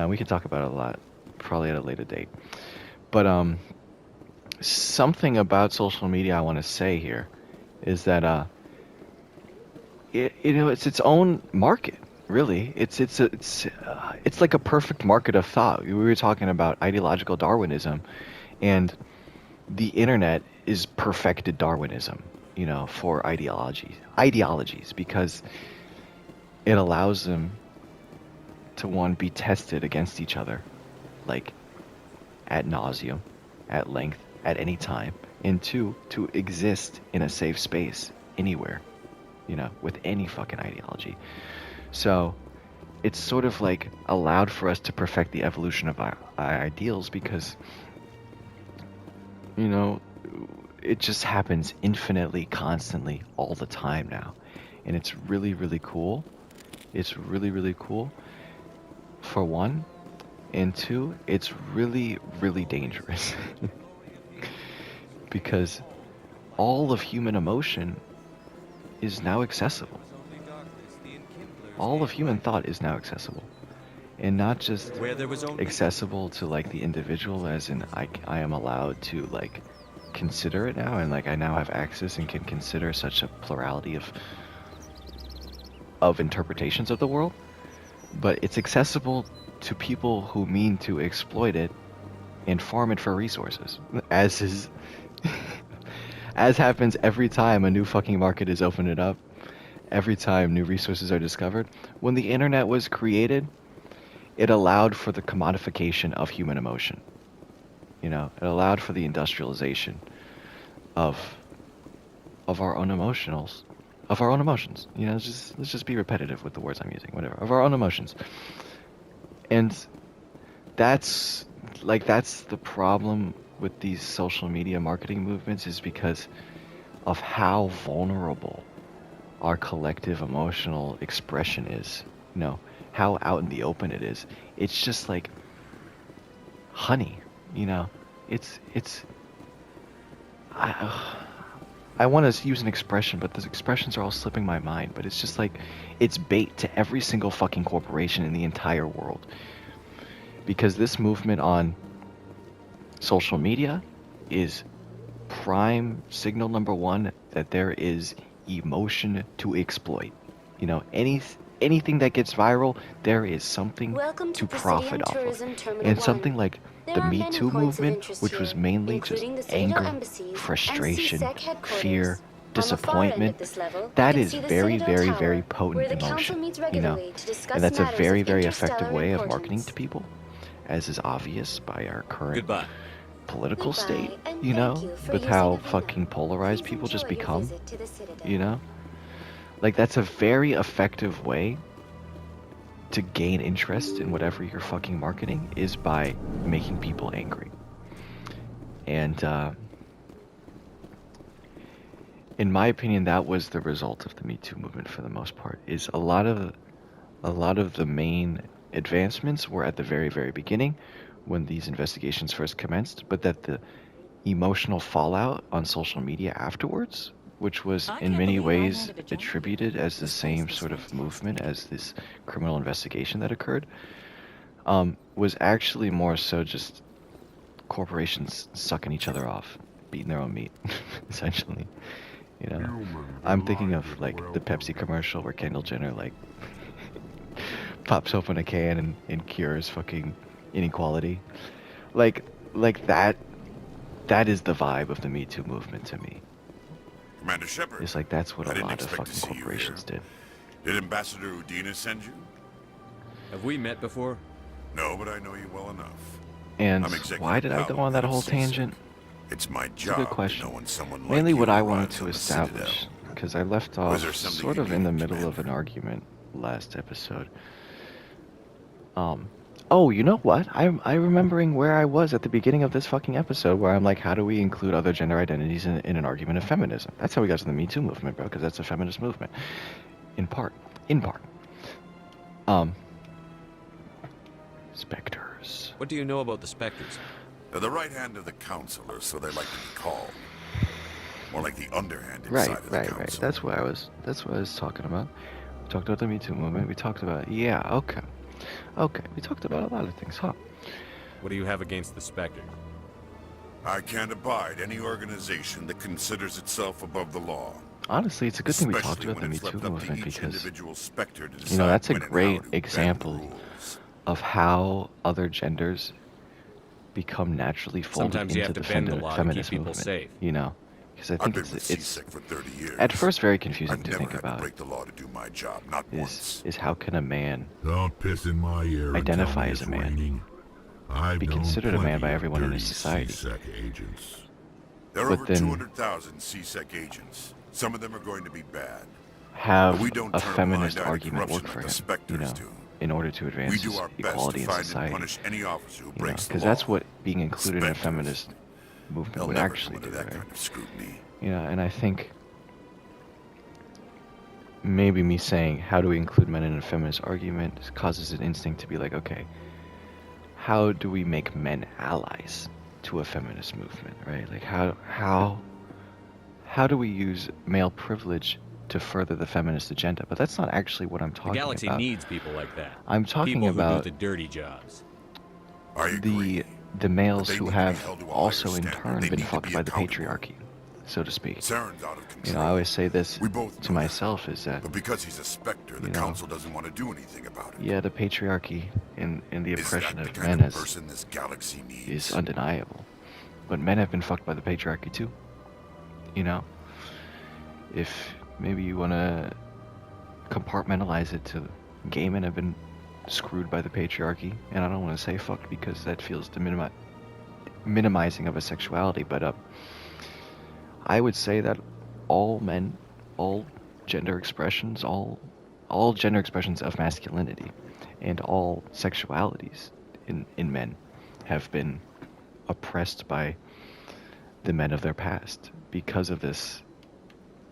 Speaker 1: We could talk about it a lot, probably at a later date. But something about social media I want to say here is that you know, it's its own market, really. It's like a perfect market of thought. We were talking about ideological Darwinism, and the internet is perfected Darwinism, you know, for ideologies, because it allows them to, one, be tested against each other, like ad nauseum, at length, at any time, and two, to exist in a safe space anywhere, you know, with any fucking ideology. So it's sort of like allowed for us to perfect the evolution of our ideals, because, you know, it just happens infinitely, constantly, all the time now. And it's really, really cool. It's really, really cool, for one. And two, it's really, really dangerous. Because all of human emotion is now accessible. All of human thought is now accessible. And not just
Speaker 8: Where there was only
Speaker 1: accessible to like the individual, as in I am allowed to like consider it now, and like I now have access and can consider such a plurality of interpretations of the world, but it's accessible to people who mean to exploit it and farm it for resources, as happens every time a new fucking market is opened up, every time new resources are discovered. When the internet was created, it allowed for the commodification of human emotion. You know, it allowed for the industrialization of our own emotions. You know, let's just be repetitive with the words I'm using, whatever. Of our own emotions. And that's the problem with these social media marketing movements, is because of how vulnerable our collective emotional expression is. You know, how out in the open it is. It's just like honey, you know. I want to use an expression, but those expressions are all slipping my mind. But it's just like, it's bait to every single fucking corporation in the entire world. Because this movement on social media is prime signal number one that there is emotion to exploit. You know, anything that gets viral, there is something
Speaker 11: Welcome
Speaker 1: to
Speaker 11: Presidium
Speaker 1: profit off of.
Speaker 11: Tourism Terminal
Speaker 1: And
Speaker 11: 1.
Speaker 1: something like
Speaker 11: There
Speaker 1: the
Speaker 11: are
Speaker 1: Me
Speaker 11: many
Speaker 1: Too
Speaker 11: points of
Speaker 1: movement,
Speaker 11: interest
Speaker 1: which was
Speaker 11: here,
Speaker 1: mainly just
Speaker 11: including the Citadel
Speaker 1: anger,
Speaker 11: embassies and
Speaker 1: frustration,
Speaker 11: CSEC headquarters.
Speaker 1: fear,
Speaker 11: On the far end
Speaker 1: disappointment.
Speaker 11: of this level,
Speaker 1: That
Speaker 11: you
Speaker 1: is
Speaker 11: can see the
Speaker 1: very,
Speaker 11: Citadel
Speaker 1: very,
Speaker 11: Tower,
Speaker 1: very
Speaker 11: where
Speaker 1: potent
Speaker 11: the council
Speaker 1: emotion,
Speaker 11: meets
Speaker 1: you
Speaker 11: regularly
Speaker 1: know.
Speaker 11: to discuss
Speaker 1: And that's a
Speaker 11: matters
Speaker 1: very,
Speaker 11: of
Speaker 1: very
Speaker 11: interstellar
Speaker 1: effective way of
Speaker 11: importance.
Speaker 1: marketing to people, as is obvious by our current
Speaker 5: Goodbye.
Speaker 1: political
Speaker 11: Goodbye,
Speaker 1: state,
Speaker 11: and
Speaker 1: you
Speaker 11: thank
Speaker 1: know,
Speaker 11: you for
Speaker 1: with
Speaker 11: using
Speaker 1: how
Speaker 11: Avena.
Speaker 1: fucking polarized
Speaker 11: Please
Speaker 1: people just
Speaker 11: enjoy your
Speaker 1: become,
Speaker 11: visit to the Citadel.
Speaker 1: you know? Like, that's a very effective way to gain interest in whatever you're fucking marketing, is by making people angry. And in my opinion, that was the result of the Me Too movement for the most part. Is a lot of the main advancements were at the very, very beginning when these investigations first commenced, but that the emotional fallout on social media afterwards, which was in many ways attributed as the same sort of movement as this criminal investigation that occurred, was actually more so just corporations sucking each other off, beating their own meat, essentially. You know, I'm thinking of like the Pepsi commercial where Kendall Jenner like pops open a can and cures fucking inequality. Like that is the vibe of the Me Too movement to me.
Speaker 6: Commander Shepard.
Speaker 1: It's like that's what
Speaker 6: I
Speaker 1: a
Speaker 6: didn't
Speaker 1: lot of
Speaker 6: expect to
Speaker 1: fucking
Speaker 6: see you
Speaker 1: corporations
Speaker 6: here.
Speaker 1: did.
Speaker 6: Did Ambassador Udina send you?
Speaker 5: Have we met before?
Speaker 6: No, but I know you well enough.
Speaker 1: And
Speaker 6: I'm Executive
Speaker 1: why did I go on that whole tangent?
Speaker 6: It's my
Speaker 1: It's a
Speaker 6: job
Speaker 1: good question.
Speaker 6: to know when someone like
Speaker 1: Mainly
Speaker 6: you
Speaker 1: what I wanted
Speaker 6: arrives
Speaker 1: to
Speaker 6: on the
Speaker 1: establish,
Speaker 6: Citadel.
Speaker 1: because I left
Speaker 6: Was
Speaker 1: off
Speaker 6: there something
Speaker 1: sort
Speaker 6: you
Speaker 1: of in the
Speaker 6: needed,
Speaker 1: middle of an
Speaker 6: Commander?
Speaker 1: argument last episode. Oh, you know what? I'm remembering where I was at the beginning of this fucking episode, where I'm like, how do we include other gender identities in an argument of feminism? That's how we got to the Me Too movement, bro, because that's a feminist movement. In part. Spectres.
Speaker 5: What do you know about the Spectres?
Speaker 6: They're the right hand of the council, or so they like to be called. More like the underhanded
Speaker 1: Right,
Speaker 6: side of the
Speaker 1: right.
Speaker 6: council.
Speaker 1: That's what I was talking about. We talked about the Me Too movement. We talked about, yeah, okay. We talked about a lot of things, huh?
Speaker 5: What do you have against the Spectre?
Speaker 6: I can't abide any organization that considers itself above the law.
Speaker 1: Honestly, it's a good thing we talked
Speaker 6: Especially
Speaker 1: about the
Speaker 6: when
Speaker 1: Me
Speaker 6: it's
Speaker 1: Too
Speaker 6: left up to
Speaker 1: movement
Speaker 6: each
Speaker 1: because,
Speaker 6: individual Spectre to
Speaker 1: you know,
Speaker 6: decide
Speaker 1: that's a
Speaker 6: when and how
Speaker 1: great
Speaker 6: to bend the
Speaker 1: example
Speaker 6: rules.
Speaker 1: of how other genders become naturally folded
Speaker 5: Sometimes you
Speaker 1: into
Speaker 5: have to
Speaker 1: the
Speaker 5: bend the law to keep
Speaker 1: feminist
Speaker 5: people
Speaker 1: movement.
Speaker 5: safe.
Speaker 1: You know, because I
Speaker 6: I've
Speaker 1: think
Speaker 6: been with
Speaker 1: it's
Speaker 6: C-Sec for 30 years.
Speaker 1: at first very confusing
Speaker 6: I've
Speaker 1: to
Speaker 6: never
Speaker 1: think
Speaker 6: had
Speaker 1: about.
Speaker 6: to break the law to do my job, not once.
Speaker 1: Is how can a man
Speaker 6: Don't piss in my ear
Speaker 1: identify as a man, be considered a man by everyone in his society,
Speaker 6: C-Sec agents. There are
Speaker 1: but
Speaker 6: over
Speaker 1: then
Speaker 6: 200,000 C-Sec agents. Some of them are going to be bad.
Speaker 1: have
Speaker 6: But we don't
Speaker 1: a
Speaker 6: turn a
Speaker 1: feminist
Speaker 6: blind eye to
Speaker 1: argument work
Speaker 6: corruption
Speaker 1: for
Speaker 6: like the
Speaker 1: him,
Speaker 6: Spectres
Speaker 1: you know,
Speaker 6: do.
Speaker 1: in order to advance
Speaker 6: We do our best
Speaker 1: equality
Speaker 6: to
Speaker 1: in
Speaker 6: find and
Speaker 1: society.
Speaker 6: punish any officer who
Speaker 1: You know,
Speaker 6: breaks the law.
Speaker 1: because that's what being included in a
Speaker 6: Spectres.
Speaker 1: feminist movement
Speaker 6: They'll
Speaker 1: would
Speaker 6: never
Speaker 1: actually
Speaker 6: come
Speaker 1: do,
Speaker 6: under that
Speaker 1: right?
Speaker 6: kind of scrutiny.
Speaker 1: You know, and I think maybe me saying how do we include men in a feminist argument causes an instinct to be like, okay, how do we make men allies to a feminist movement, right? Like how do we use male privilege to further the feminist agenda? But that's not actually what I'm
Speaker 5: The
Speaker 1: talking
Speaker 5: galaxy
Speaker 1: about.
Speaker 5: needs people like that.
Speaker 1: I'm talking
Speaker 5: people
Speaker 1: about
Speaker 5: who do the dirty jobs.
Speaker 6: I agree.
Speaker 1: the males
Speaker 6: But they
Speaker 1: who
Speaker 6: need to be
Speaker 1: have
Speaker 6: held to a
Speaker 1: also
Speaker 6: higher
Speaker 1: in
Speaker 6: standard.
Speaker 1: turn
Speaker 6: They
Speaker 1: been
Speaker 6: need to
Speaker 1: fucked
Speaker 6: be
Speaker 1: by the
Speaker 6: accountable.
Speaker 1: patriarchy, so to speak.
Speaker 6: Saren's out of control.
Speaker 1: You know, I always say this
Speaker 6: We both
Speaker 1: to
Speaker 6: know
Speaker 1: myself is that,
Speaker 6: But because he's a Spectre, the
Speaker 1: you know,
Speaker 6: council doesn't want to do anything about it.
Speaker 1: yeah, the patriarchy and the
Speaker 6: Is
Speaker 1: oppression
Speaker 6: that the
Speaker 1: of
Speaker 6: kind
Speaker 1: men
Speaker 6: of
Speaker 1: is
Speaker 6: person this galaxy needs?
Speaker 1: undeniable. But men have been fucked by the patriarchy too. You know? If maybe you want to compartmentalize it to gay men have been screwed by the patriarchy, and I don't want to say fucked because that feels minimizing of a sexuality, but I would say that all men, all gender expressions, all gender expressions of masculinity and all sexualities in men have been oppressed by the men of their past because of this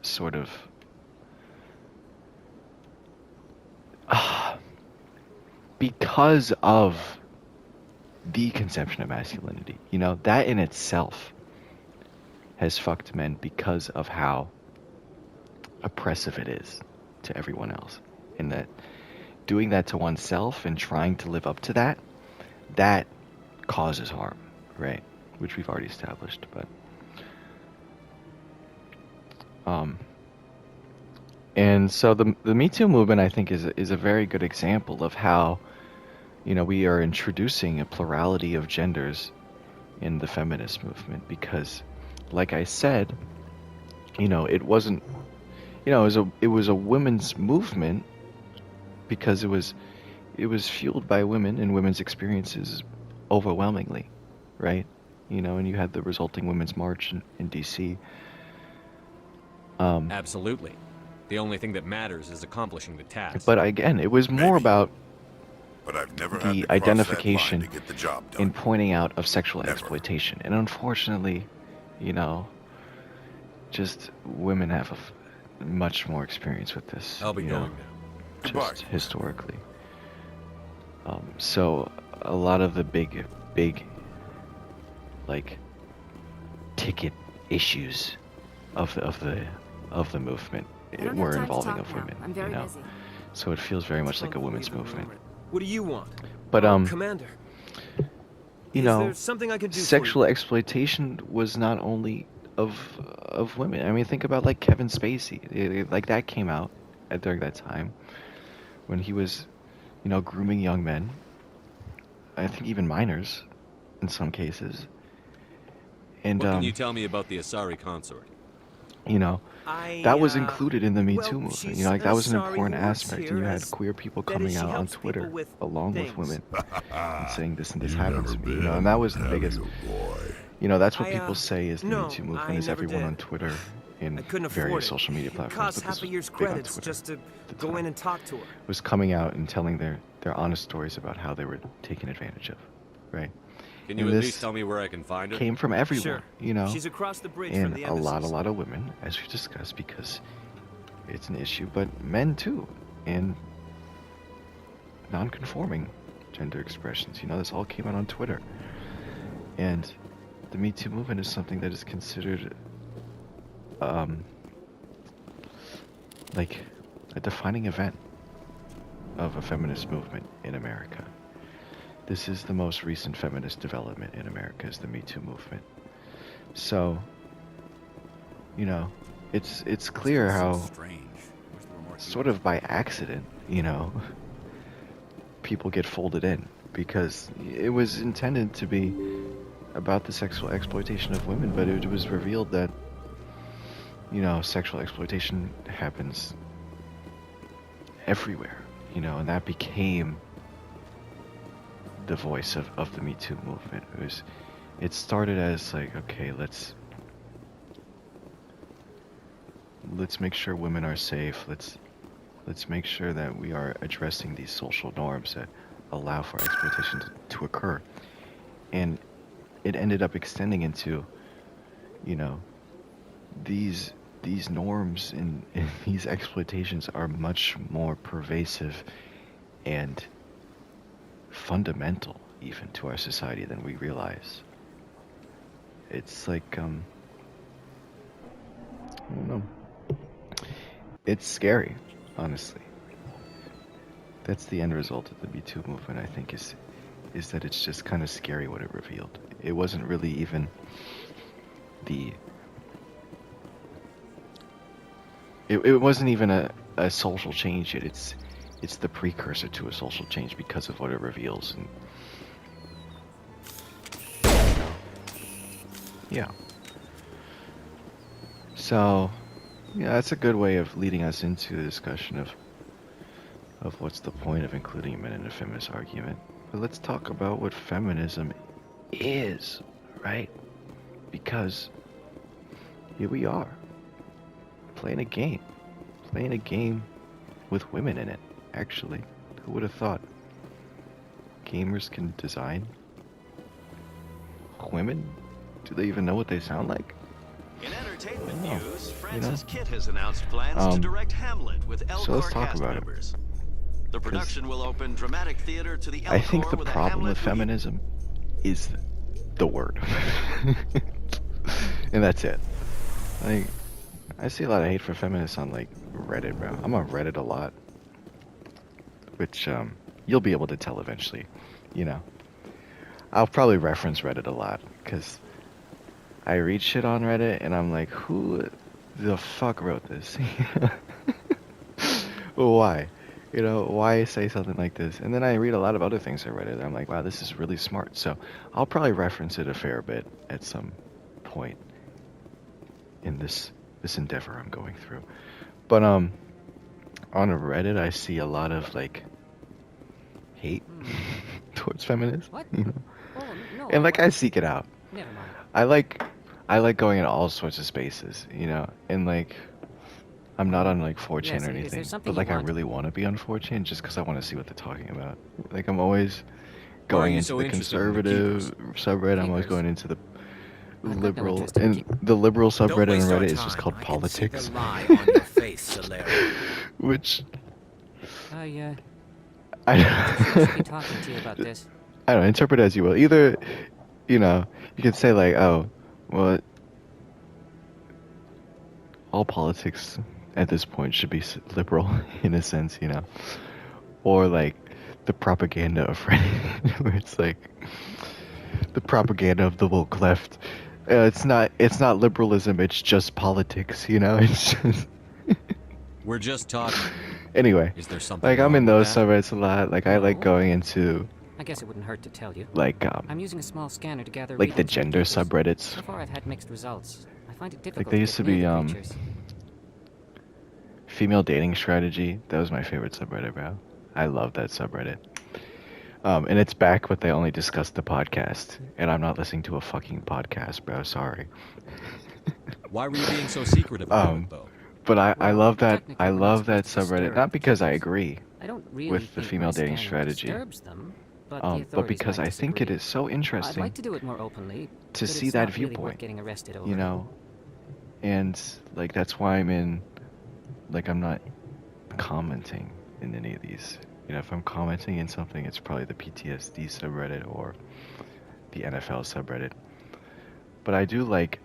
Speaker 1: sort of because of the conception of masculinity. You know, that in itself has fucked men because of how oppressive it is to everyone else. And that doing that to oneself and trying to live up to that, that causes harm, right? Which we've already established, but and so the Me Too movement, I think, is a very good example of how, you know, we are introducing a plurality of genders in the feminist movement because, like I said, you know, it wasn't, you know, it was a women's movement because it was fueled by women and women's experiences overwhelmingly, right? You know, and you had the resulting Women's March in DC.
Speaker 5: Absolutely. The only thing that matters is accomplishing the task.
Speaker 1: But again, it was more about
Speaker 6: But I've never had
Speaker 1: the
Speaker 6: to cross that
Speaker 1: identification
Speaker 6: line to get the job done.
Speaker 1: in pointing out of sexual
Speaker 6: Never.
Speaker 1: exploitation. And unfortunately, you know, just women have much more experience with this.
Speaker 5: I'll be
Speaker 1: you
Speaker 5: going
Speaker 1: know,
Speaker 5: now.
Speaker 6: Goodbye.
Speaker 1: just historically. So a lot of the big, like, ticket issues of the movement
Speaker 11: I don't
Speaker 1: were
Speaker 11: have time to
Speaker 1: involving
Speaker 11: talk
Speaker 1: of
Speaker 11: now.
Speaker 1: women.
Speaker 11: I'm very
Speaker 1: you know,
Speaker 11: busy.
Speaker 1: so it feels very much like a women's movement.
Speaker 8: What do you want?
Speaker 1: But
Speaker 8: Commander.
Speaker 1: you
Speaker 8: Is
Speaker 1: know,
Speaker 8: there something I could do
Speaker 1: sexual
Speaker 8: for
Speaker 1: exploitation was not only of women. I mean, think about like Kevin Spacey. Like that came out during that time when he was, grooming young men. I think even minors, in some cases. And
Speaker 5: What can you tell me about the Asari consort?
Speaker 1: you know,
Speaker 8: you?
Speaker 1: that was included in the Me Too
Speaker 8: well,
Speaker 1: movement.
Speaker 8: she's
Speaker 1: You know, like that was an
Speaker 8: Asari
Speaker 1: important
Speaker 8: who works
Speaker 1: aspect,
Speaker 8: here
Speaker 1: and you had
Speaker 8: as-
Speaker 1: queer people
Speaker 8: that
Speaker 1: coming
Speaker 8: is, she
Speaker 1: out on
Speaker 8: helps people
Speaker 1: Twitter
Speaker 8: with
Speaker 1: along with
Speaker 8: things.
Speaker 1: women and saying this and this
Speaker 6: You
Speaker 1: happens
Speaker 6: never
Speaker 1: to me.
Speaker 6: been,
Speaker 1: And that was the
Speaker 6: have
Speaker 1: biggest.
Speaker 6: you, boy?
Speaker 1: That's what
Speaker 8: I,
Speaker 1: people say is the
Speaker 8: no,
Speaker 1: Me Too movement
Speaker 8: I
Speaker 1: is
Speaker 8: never
Speaker 1: everyone
Speaker 8: did.
Speaker 1: on Twitter in
Speaker 8: I couldn't
Speaker 1: various
Speaker 8: afford it.
Speaker 1: social media
Speaker 8: It
Speaker 1: platforms.
Speaker 8: costs
Speaker 1: But
Speaker 8: half
Speaker 1: this
Speaker 8: a
Speaker 1: was
Speaker 8: year's
Speaker 1: big on
Speaker 8: credits
Speaker 1: Twitter
Speaker 8: just to
Speaker 1: at the
Speaker 8: go
Speaker 1: time.
Speaker 8: in and talk to her.
Speaker 1: Was coming out and telling their honest stories about how they were taken advantage of, right?
Speaker 5: Can you
Speaker 1: And
Speaker 5: at
Speaker 1: this
Speaker 5: least tell me where I can find her?
Speaker 1: came from everyone,
Speaker 8: Sure. She's across the bridge from
Speaker 1: and
Speaker 8: the
Speaker 1: a
Speaker 8: embassies.
Speaker 1: lot of women, as we discussed, because it's an issue, but men too, and non-conforming gender expressions. This all came out on Twitter, and the Me Too movement is something that is considered, like a defining event of a feminist movement in America. This is the most recent feminist development in America, is the Me Too movement. So, it's clear how,
Speaker 7: Strange. Wish there were more
Speaker 1: sort of by accident, people get folded in, because it was intended to be about the sexual exploitation of women, but it was revealed that, sexual exploitation happens everywhere, and that became the voice of the Me Too movement. It started as like, okay, let's make sure women are safe. Let's make sure that we are addressing these social norms that allow for exploitation to occur. And it ended up extending into, these norms and these exploitations are much more pervasive and fundamental even to our society than we realize. It's like, I don't know. It's scary, honestly. That's the end result of the Me Too movement, I think, is that it's just kind of scary what it revealed. It wasn't really even it wasn't even a social change yet. It's the precursor to a social change because of what it reveals. And yeah. So, yeah, that's a good way of leading us into the discussion of what's the point of including men in a feminist argument. But let's talk about what feminism is, right? Because here we are, playing a game with women in it, actually. Who would have thought? Gamers can design women? Do they even know what they sound like?
Speaker 2: In entertainment
Speaker 1: Yeah,
Speaker 2: news, Francis Kidd has announced plans to direct Hamlet with
Speaker 1: so let's
Speaker 2: Elcor
Speaker 1: talk
Speaker 2: cast
Speaker 1: about it.
Speaker 2: members. The production will open dramatic theater to the Elcor
Speaker 1: I think the
Speaker 2: with a
Speaker 1: problem
Speaker 2: Hamlet
Speaker 1: with
Speaker 2: who-
Speaker 1: feminism is the word. And that's it. Like, I see a lot of hate for feminists on, like, Reddit, bro. I'm on Reddit a lot. Which, you'll be able to tell eventually, I'll probably reference Reddit a lot, because I read shit on Reddit, and I'm like, who the fuck wrote this? Why? Why say something like this? And then I read a lot of other things on Reddit, and I'm like, wow, this is really smart. So I'll probably reference it a fair bit at some point in this endeavor I'm going through. But on Reddit, I see a lot of, like, hate towards feminists.
Speaker 4: What?
Speaker 1: You know?
Speaker 4: Oh, no.
Speaker 1: And, like, I seek it out.
Speaker 4: Never mind.
Speaker 1: I like going in all sorts of spaces, and, like, I'm not on, like, 4chan
Speaker 4: Yes,
Speaker 1: or
Speaker 4: is there
Speaker 1: anything,
Speaker 4: something
Speaker 1: but, like,
Speaker 4: you
Speaker 1: I
Speaker 4: want?
Speaker 1: really want to be on 4chan just because I want to see what they're talking about. Like, I'm always going
Speaker 5: you
Speaker 1: into
Speaker 5: so
Speaker 1: the
Speaker 5: interested in the
Speaker 1: conservative subreddit. I'm always
Speaker 4: Keepers.
Speaker 1: going into the
Speaker 4: I've got no
Speaker 1: liberal,
Speaker 4: interest in
Speaker 1: and the liberal
Speaker 3: Don't
Speaker 1: subreddit
Speaker 3: waste
Speaker 1: on
Speaker 3: our
Speaker 1: Reddit is just
Speaker 3: time.
Speaker 1: called
Speaker 3: I can see
Speaker 1: politics,
Speaker 3: the lie on your face, Solera.
Speaker 1: which
Speaker 4: I should be
Speaker 1: I
Speaker 4: talking to you about this.
Speaker 1: I don't know, interpret it as you will. Either, you know, you could say like, oh, well, all politics at this point should be liberal in a sense, you know, or like the propaganda of Reddit, where it's like the propaganda of the woke left. It's not liberalism. It's just politics, you know. It's just
Speaker 5: We're just talking.
Speaker 1: anyway.
Speaker 5: Is there something
Speaker 1: Like I'm
Speaker 5: wrong
Speaker 1: in
Speaker 5: with
Speaker 1: those
Speaker 5: that?
Speaker 1: subreddits a lot. Like I like
Speaker 4: No.
Speaker 1: going into
Speaker 4: I guess it wouldn't hurt to tell you.
Speaker 1: like
Speaker 4: I'm using a small scanner to gather
Speaker 1: like the
Speaker 4: readings on
Speaker 1: gender
Speaker 4: creatures.
Speaker 1: subreddits.
Speaker 4: So far, I've had mixed results. I find it difficult
Speaker 1: Like they
Speaker 4: to
Speaker 1: used to
Speaker 4: get near
Speaker 1: be
Speaker 4: the creatures.
Speaker 1: female dating strategy. That was my favorite subreddit, bro. I love that subreddit. And it's back, but they only discuss the podcast, and I'm not listening to a fucking podcast, bro. Sorry.
Speaker 5: Why were you being so secretive about it, though?
Speaker 1: But I
Speaker 4: Well,
Speaker 1: love that
Speaker 4: technically,
Speaker 1: I
Speaker 4: we're not
Speaker 1: love that
Speaker 4: supposed to
Speaker 1: subreddit,
Speaker 4: disturb
Speaker 1: not because I
Speaker 4: creatures.
Speaker 1: agree
Speaker 4: I don't really
Speaker 1: with the
Speaker 4: think
Speaker 1: female
Speaker 4: my
Speaker 1: dating
Speaker 4: scanner
Speaker 1: strategy,
Speaker 4: disturbs them, but, the
Speaker 1: but
Speaker 4: authorities
Speaker 1: because
Speaker 4: might
Speaker 1: I think it
Speaker 4: disagree.
Speaker 1: is so
Speaker 4: I'd
Speaker 1: interesting
Speaker 4: like to do it more openly,
Speaker 1: to
Speaker 4: but
Speaker 1: see
Speaker 4: it's
Speaker 1: that
Speaker 4: not really worth
Speaker 1: viewpoint,
Speaker 4: getting arrested over.
Speaker 1: you know, and like that's why I'm not commenting in any of these. You know, if I'm commenting in something, it's probably the PTSD subreddit or the NFL subreddit. But I do like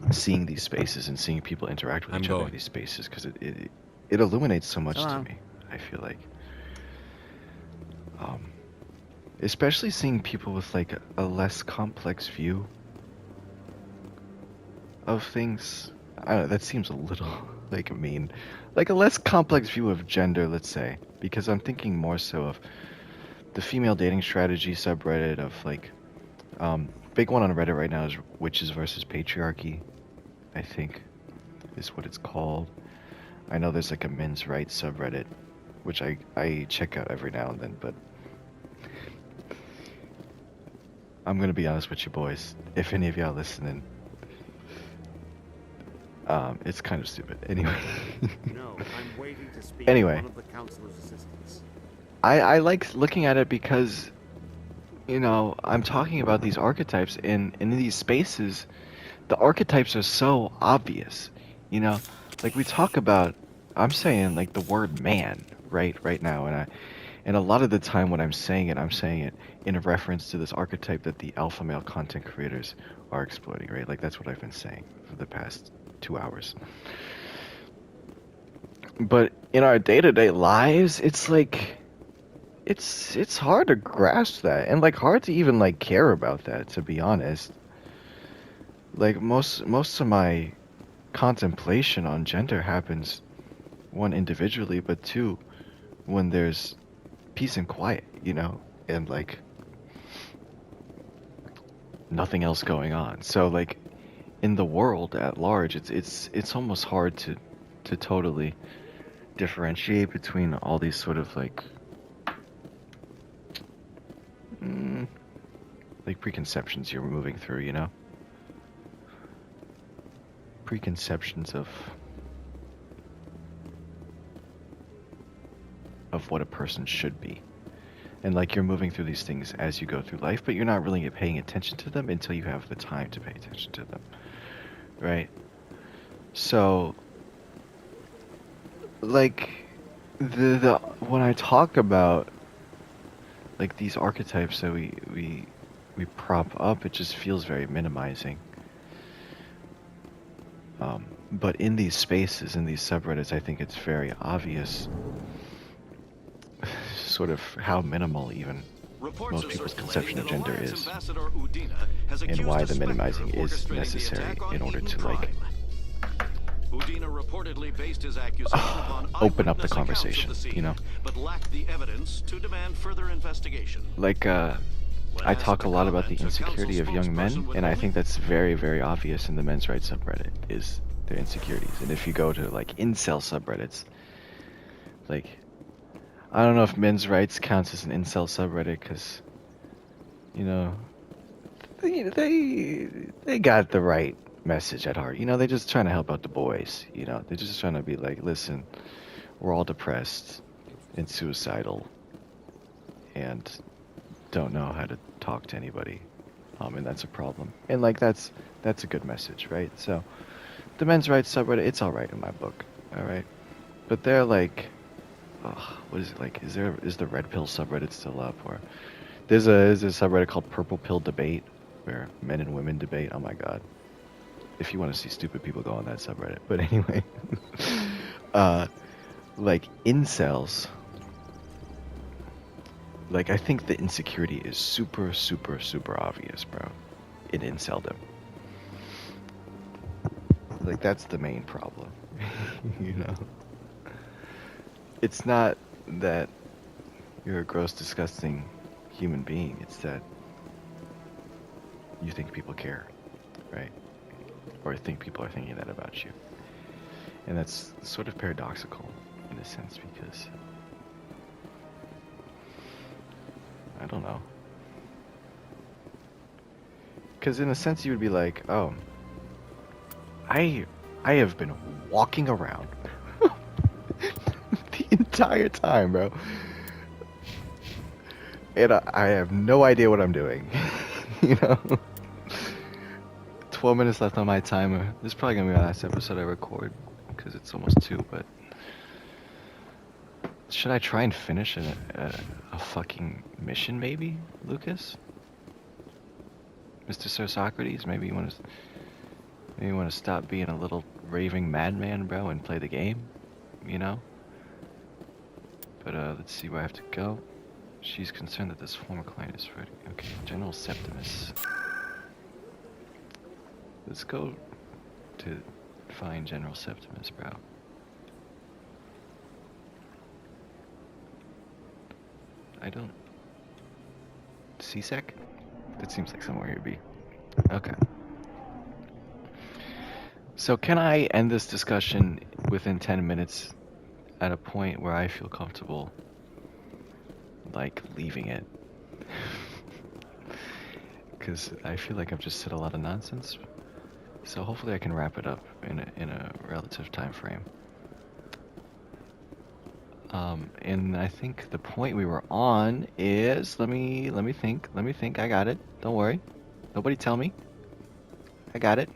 Speaker 1: seeing these spaces and seeing people interact with
Speaker 5: I'm
Speaker 1: each other in
Speaker 5: going.
Speaker 1: these spaces because it illuminates so much
Speaker 4: So
Speaker 1: to
Speaker 4: long.
Speaker 1: me. I feel like, especially seeing people with like a less complex view of things. I don't know, that seems a little like mean. Like a less complex view of gender, let's say, because I'm thinking more so of the female dating strategy subreddit of like, big one on Reddit right now is witches versus patriarchy, I think, is what it's called. I know there's like a men's rights subreddit, which I check out every now and then, but I'm gonna be honest with you boys. If any of y'all listening, it's kind of stupid. Anyway.
Speaker 9: No, I'm waiting to speak
Speaker 1: Anyway.
Speaker 9: to one of the councilor's assistants.
Speaker 1: I like looking at it because, you know, I'm talking about these archetypes in these spaces. The archetypes are so obvious, you know. Like we talk about, I'm saying like the word man right now, and a lot of the time when I'm saying it in reference to this archetype that the alpha male content creators are exploiting, right? Like that's what I've been saying for the past 2 hours. But in our day-to-day lives, it's like it's hard to grasp that and like hard to even like care about that, to be honest. Like most of my contemplation on gender happens, one, individually, but two, when there's peace and quiet, you know, and like nothing else going on. So like in the world at large, it's almost hard to totally differentiate between all these sort of like like preconceptions you're moving through, you know? Preconceptions of what a person should be. And like you're moving through these things as you go through life, but you're not really paying attention to them until you have the time to pay attention to them. Right? So like the when I talk about like these archetypes that we prop up, it just feels very minimizing. But in these spaces, in these subreddits, I think it's very obvious sort of how minimal even
Speaker 2: Reports
Speaker 1: most
Speaker 2: are
Speaker 1: people's
Speaker 2: circulating
Speaker 1: conception of
Speaker 2: that
Speaker 1: gender
Speaker 2: Alliance
Speaker 1: is,
Speaker 2: Ambassador Udina has
Speaker 1: and
Speaker 2: accused
Speaker 1: why
Speaker 2: a
Speaker 1: the
Speaker 2: Spectre
Speaker 1: minimizing
Speaker 2: of
Speaker 1: is
Speaker 2: orchestrating the
Speaker 1: necessary
Speaker 2: attack on
Speaker 1: in order
Speaker 2: Eden
Speaker 1: to like
Speaker 2: Prime. Udina reportedly based his accusation upon
Speaker 1: open up the
Speaker 2: eyewitness accounts of
Speaker 1: conversation,
Speaker 2: the scene,
Speaker 1: you know?
Speaker 2: but lacked the evidence to demand further investigation.
Speaker 1: Like
Speaker 2: When
Speaker 1: I
Speaker 2: asked
Speaker 1: talk
Speaker 2: to
Speaker 1: a lot about the
Speaker 2: comment, a council
Speaker 1: insecurity of young men,
Speaker 2: spokesperson would
Speaker 1: and I
Speaker 2: only
Speaker 1: think that's very, very obvious in the men's rights subreddit, is their insecurities. And if you go to like incel subreddits, like I don't know if men's rights counts as an incel subreddit, because you know they got the right message at heart. You know, they're just trying to help out the boys. You know, they're just trying to be like, listen, we're all depressed and suicidal, and don't know how to talk to anybody, and that's a problem. And like that's That's a good message, right? So, the men's rights subreddit, it's alright in my book, alright? But they're like, what is it like? Is the red pill subreddit still up? Or there's a subreddit called Purple Pill Debate, where men and women debate. Oh my god. If you want to see stupid people go on that subreddit. But anyway, like incels, like I think the insecurity is super, super, super obvious, bro. In inceldom. Like that's the main problem, you know? It's not that you're a gross, disgusting human being. It's that you think people care, right? Or think people are thinking that about you. And that's sort of paradoxical in a sense because I don't know. Because in a sense you would be like, oh, I have been walking around the entire time, bro. And I have no idea what I'm doing. You know? 12 minutes left on my timer. This is probably gonna be my last episode I record because it's almost 2, but should I try and finish a fucking mission maybe, Lucas? Mr. Sir Socrates, maybe you want to stop being a little raving madman, bro, and play the game, you know? But let's see where I have to go. She's concerned that this former client is ready. Okay, General Septimus. Let's go to find General Septimus, bro. I don't... CSEC? That seems like somewhere he'd be. Okay. So can I end this discussion within 10 minutes at a point where I feel comfortable, like, leaving it? Because I feel like I've just said a lot of nonsense. So hopefully I can wrap it up in a relative time frame. And I think the point we were on is let me think. I got it. Don't worry. Nobody tell me. I got it.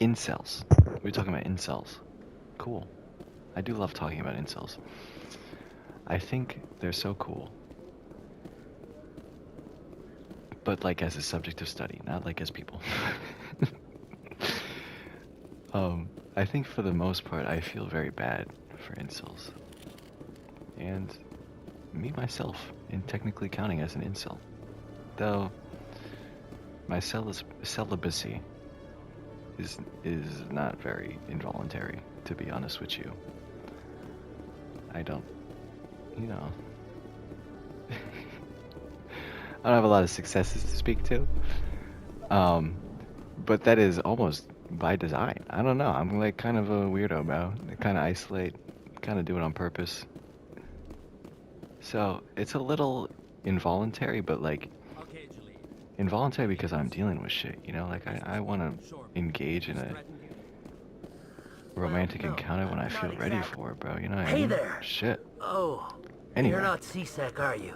Speaker 1: Incels. We're talking about incels. Cool. I do love talking about incels. I think they're so cool. But like as a subject of study, not like as people. I think for the most part, I feel very bad for incels. And me myself, in technically counting as an incel. Though, my celibacy is not very involuntary, to be honest with you. I don't, you know... I don't have a lot of successes to speak to. But that is almost by design. I don't know. I'm like kind of a weirdo, bro. I kind of isolate, kind of do it on purpose. So it's a little involuntary, but like involuntary because I'm dealing with shit, you know? Like I want to engage in a romantic encounter when I feel ready for it, bro. You know what I mean?
Speaker 12: Hey there.
Speaker 1: Shit.
Speaker 12: Oh.
Speaker 1: Anyway.
Speaker 12: You're not CSEC, are you?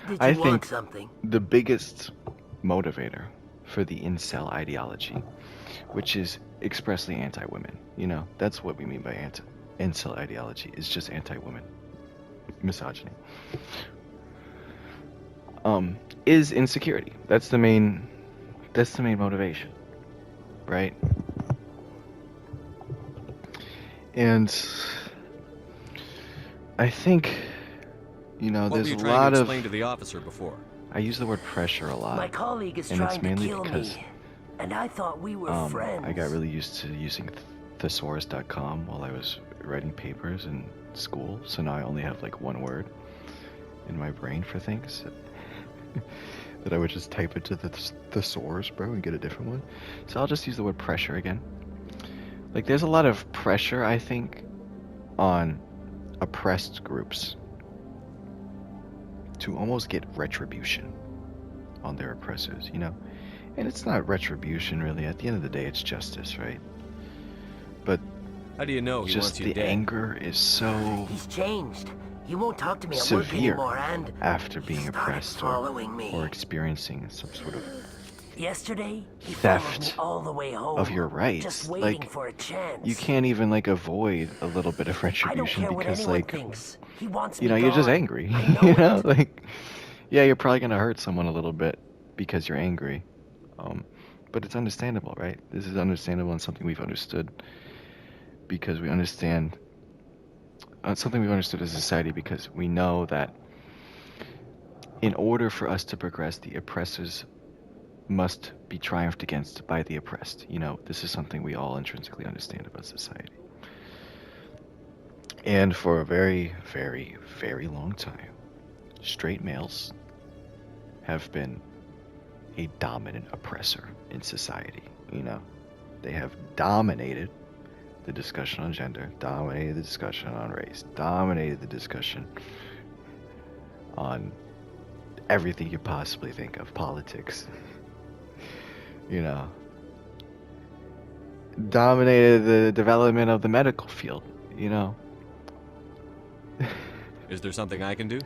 Speaker 12: Did
Speaker 1: I
Speaker 12: you
Speaker 1: think
Speaker 12: want something?
Speaker 1: the biggest motivator for the incel ideology, which is expressly anti-women, you know, that's what we mean by incel ideology, is just anti-women, misogyny, is insecurity. That's the main motivation, right? And I think, you know,
Speaker 5: What
Speaker 1: there's
Speaker 5: were you
Speaker 1: a
Speaker 5: trying
Speaker 1: lot
Speaker 5: to
Speaker 1: of...
Speaker 5: explain to the officer before?
Speaker 1: I use the word pressure a lot.
Speaker 12: My colleague is
Speaker 1: and
Speaker 12: trying
Speaker 1: it's mainly
Speaker 12: to kill
Speaker 1: because
Speaker 12: me, and I thought we were friends.
Speaker 1: I got really used to using thesaurus.com while I was writing papers in school, so now I only have like one word in my brain for things that I would just type into the thesaurus, bro, and get a different one. So I'll just use the word pressure again. Like, there's a lot of pressure, I think, on oppressed groups to almost get retribution on their oppressors, you know? And it's not retribution, really. At the end of the day, it's justice, right? But
Speaker 5: how do you know he
Speaker 1: just
Speaker 5: wants you
Speaker 1: the
Speaker 5: dead?
Speaker 1: anger is so...
Speaker 12: He's changed. He won't talk to me at work
Speaker 1: severe
Speaker 12: anymore, and
Speaker 1: after
Speaker 12: he
Speaker 1: being
Speaker 12: started
Speaker 1: oppressed
Speaker 12: following me.
Speaker 1: or experiencing some sort of
Speaker 12: Yesterday, he followed me
Speaker 1: theft
Speaker 12: all the way home.
Speaker 1: of your rights.
Speaker 12: Just waiting
Speaker 1: Like,
Speaker 12: for a chance.
Speaker 1: you can't even like avoid a little bit of
Speaker 12: I don't
Speaker 1: retribution
Speaker 12: care what
Speaker 1: because
Speaker 12: anyone
Speaker 1: like,
Speaker 12: thinks. He wants
Speaker 1: you
Speaker 12: me
Speaker 1: know, you're just
Speaker 12: gone.
Speaker 1: angry.
Speaker 12: I know
Speaker 1: You know,
Speaker 12: it.
Speaker 1: like, yeah, you're probably gonna hurt someone a little bit because you're angry. But it's understandable, right? This is understandable and something we've understood because we understand something we've understood as a society because we know that in order for us to progress, the oppressors must be triumphed against by the oppressed. You know, this is something we all intrinsically understand about society. And for a very, very, very long time, straight males have been a dominant oppressor in society. You know, they have dominated the discussion on gender, dominated the discussion on race, dominated the discussion on everything you possibly think of, politics. You know, dominated the development of the medical field, you know.
Speaker 5: Is there something I can do?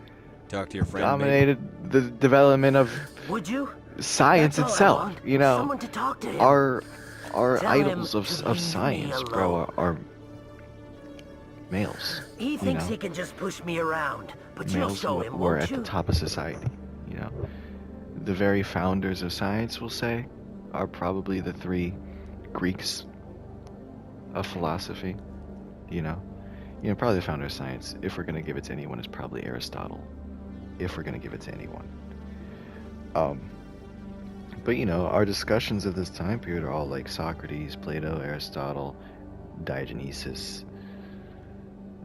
Speaker 5: Talk to your friend,
Speaker 1: Dominated the development of
Speaker 12: Would you?
Speaker 1: science
Speaker 12: That's all I
Speaker 1: itself,
Speaker 12: want.
Speaker 1: you know.
Speaker 12: Someone to talk to him.
Speaker 1: Our
Speaker 12: Tell
Speaker 1: idols
Speaker 12: him
Speaker 1: of
Speaker 12: to leave me
Speaker 1: science, bro,
Speaker 12: alone.
Speaker 1: are males.
Speaker 12: He
Speaker 1: you
Speaker 12: thinks
Speaker 1: know?
Speaker 12: he can just push me around, but you'll
Speaker 1: Males
Speaker 12: show
Speaker 1: who
Speaker 12: him,
Speaker 1: were
Speaker 12: won't
Speaker 1: at
Speaker 12: you?
Speaker 1: the top of society, you know. The very founders of science, we'll say, are probably the three Greeks of philosophy, you know. You know, probably the founder of science, if we're going to give it to anyone, is probably Aristotle, if we're going to give it to anyone. But, you know, our discussions of this time period are all like Socrates, Plato, Aristotle, Diogenes, if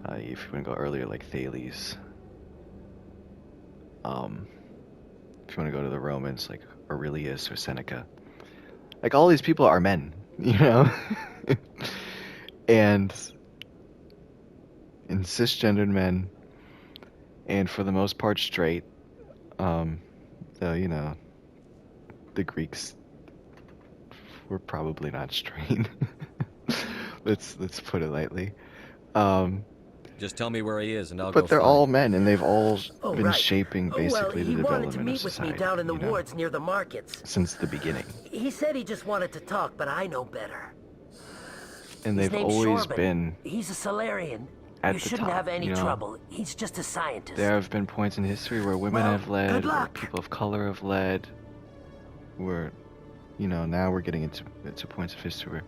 Speaker 1: you want to go earlier, like Thales. If you want to go to the Romans, like Aurelius or Seneca. Like, all these people are men, you know? and cisgendered men, and for the most part straight. Though, you know, the Greeks were probably not straight. let's put it lightly.
Speaker 5: Just tell me where he is and I'll go
Speaker 1: But they're
Speaker 5: find
Speaker 1: all
Speaker 5: him.
Speaker 1: men, and they've all
Speaker 12: Oh,
Speaker 1: been
Speaker 12: right.
Speaker 1: shaping basically
Speaker 12: he
Speaker 1: the
Speaker 12: wanted
Speaker 1: development
Speaker 12: to
Speaker 1: of
Speaker 12: meet with
Speaker 1: society.
Speaker 12: me down in the
Speaker 1: you know,
Speaker 12: woods near the markets.
Speaker 1: since the beginning.
Speaker 12: He said he just wanted to talk, but I know better.
Speaker 1: And
Speaker 12: His
Speaker 1: they've
Speaker 12: name's
Speaker 1: always
Speaker 12: Shorban.
Speaker 1: been
Speaker 12: He's a Solarian.
Speaker 1: at
Speaker 12: You
Speaker 1: the
Speaker 12: shouldn't
Speaker 1: top,
Speaker 12: have any
Speaker 1: you know?
Speaker 12: trouble. He's just a scientist.
Speaker 1: There have been points in history where women
Speaker 12: Well,
Speaker 1: have led,
Speaker 12: good
Speaker 1: where
Speaker 12: luck.
Speaker 1: people of color have led, where, you know, now we're getting into points of history where,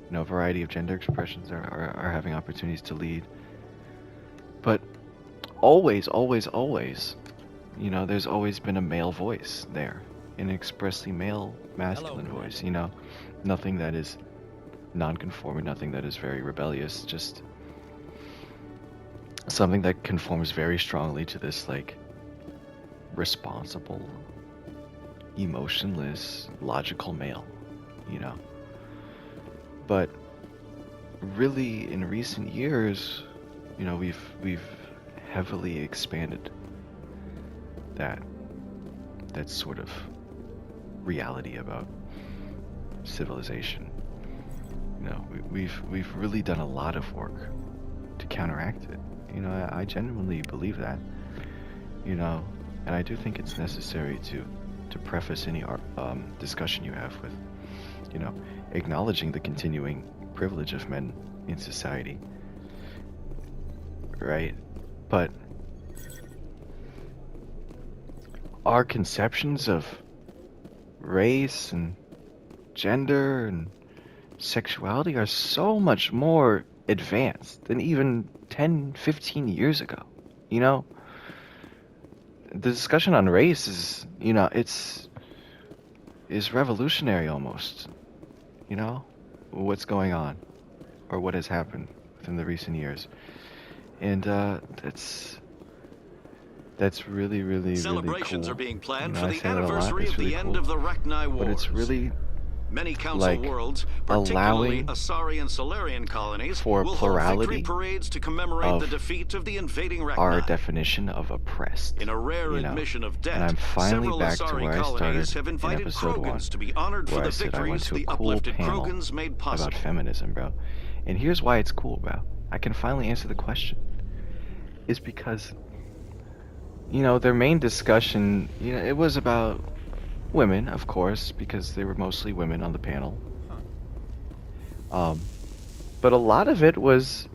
Speaker 1: you know, a variety of gender expressions are having opportunities to lead. But always, you know, there's always been a male voice there, an expressly male, masculine voice, you know, nothing that is non-conforming, nothing that is very rebellious, just something that conforms very strongly to this, like, responsible, emotionless, logical male, you know. But really, in recent years, you know, we've heavily expanded that sort of reality about civilization. You know, we've really done a lot of work to counteract it. You know, I genuinely believe that. You know, and I do think it's necessary to preface any discussion you have with, you know, acknowledging the continuing privilege of men in society. Right? But our conceptions of race and gender and sexuality are so much more advanced than even 10, 15 years ago. You know? The discussion on race is, you know, is revolutionary almost. You know? What's going on, or what has happened within the recent years. And that's really, really,
Speaker 2: Celebrations
Speaker 1: really cool.
Speaker 2: are being planned
Speaker 1: You know,
Speaker 2: for
Speaker 1: I
Speaker 2: the
Speaker 1: say that a lot,
Speaker 2: anniversary
Speaker 1: it's
Speaker 2: of
Speaker 1: really
Speaker 2: the end
Speaker 1: cool.
Speaker 2: of the Rachni Wars.
Speaker 1: But it's really
Speaker 2: Many council
Speaker 1: like
Speaker 2: worlds, particularly
Speaker 1: allowing
Speaker 2: Asari and Solarian colonies,
Speaker 1: for
Speaker 2: will hold victory
Speaker 1: plurality
Speaker 2: parades to commemorate
Speaker 1: of
Speaker 2: the defeat of the invading Rachni.
Speaker 1: our definition of oppressed.
Speaker 2: In a rare
Speaker 1: you know?
Speaker 2: admission of debt,
Speaker 1: And I'm finally
Speaker 2: several
Speaker 1: back to
Speaker 2: Asari
Speaker 1: where I
Speaker 2: colonies
Speaker 1: started
Speaker 2: have
Speaker 1: in
Speaker 2: invited
Speaker 1: episode 1,
Speaker 2: Krogans to be honored for
Speaker 1: where I
Speaker 2: the
Speaker 1: said I went
Speaker 2: victories
Speaker 1: to a
Speaker 2: the
Speaker 1: cool
Speaker 2: uplifted
Speaker 1: panel
Speaker 2: Krogans made possible.
Speaker 1: about feminism, bro. And here's why it's cool, bro. I can finally answer the question. is because, you know, their main discussion, you know, it was about women, of course, because they were mostly women on the panel. But a lot of it was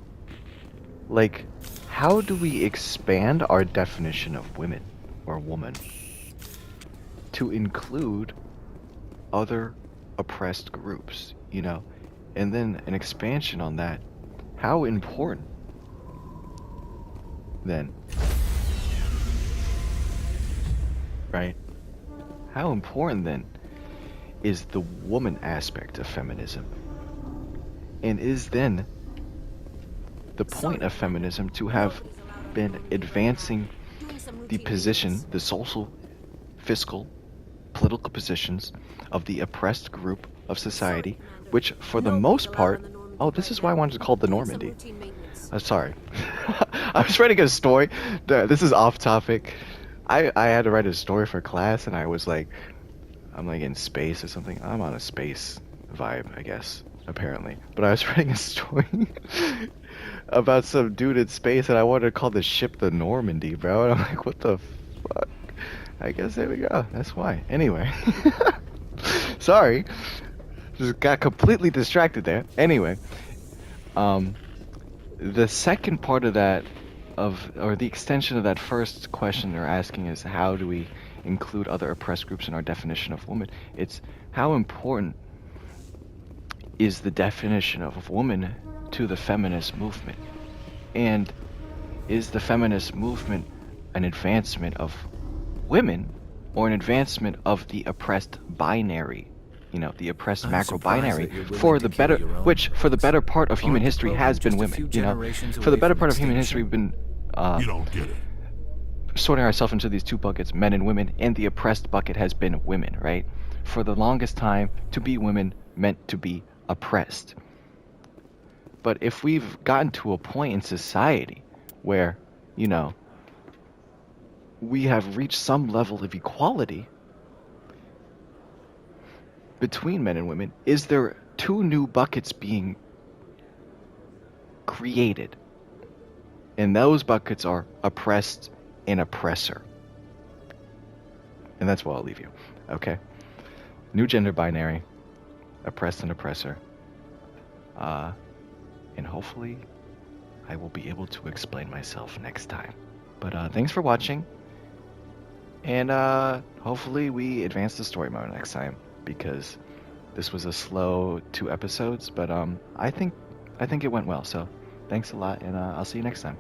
Speaker 1: like, how do we expand our definition of women or woman to include other oppressed groups, you know? And then an expansion on that, how important then, right? How important then is the woman aspect of feminism? And is then the point of feminism to have been advancing the position, the social, fiscal, political positions of the oppressed group of society, which for the most part, oh, this is why I wanted to call it the Normandy. Sorry. I was writing a story. This is off topic. I had to write a story for class, and I was like, I'm like in space or something. I'm on a space vibe, I guess, apparently. But I was writing a story about some dude in space, and I wanted to call the ship the Normandy, bro. And I'm like, what the fuck? I guess there we go. That's why. Anyway. Sorry. Just got completely distracted there. Anyway. The second part of that, or the extension of that first question they're asking is, how do we include other oppressed groups in our definition of woman? It's how important is the definition of woman to the feminist movement? And is the feminist movement an advancement of women or an advancement of the oppressed binary? You know, the oppressed macro binary for the better, which for the better part of human history has been women. You know, for the better part of human history, we've been
Speaker 6: You don't get it.
Speaker 1: sorting ourselves into these two buckets, men and women, and the oppressed bucket has been women, right? For the longest time, to be women meant to be oppressed. But if we've gotten to a point in society where, you know, we have reached some level of equality between men and women, is there two new buckets being created? And those buckets are oppressed and oppressor. And that's where I'll leave you. Okay? New gender binary, oppressed and oppressor. And hopefully I will be able to explain myself next time. But thanks for watching. And hopefully we advance the story mode next time, because this was a slow 2 episodes, but I think it went well. So thanks a lot, and I'll see you next time.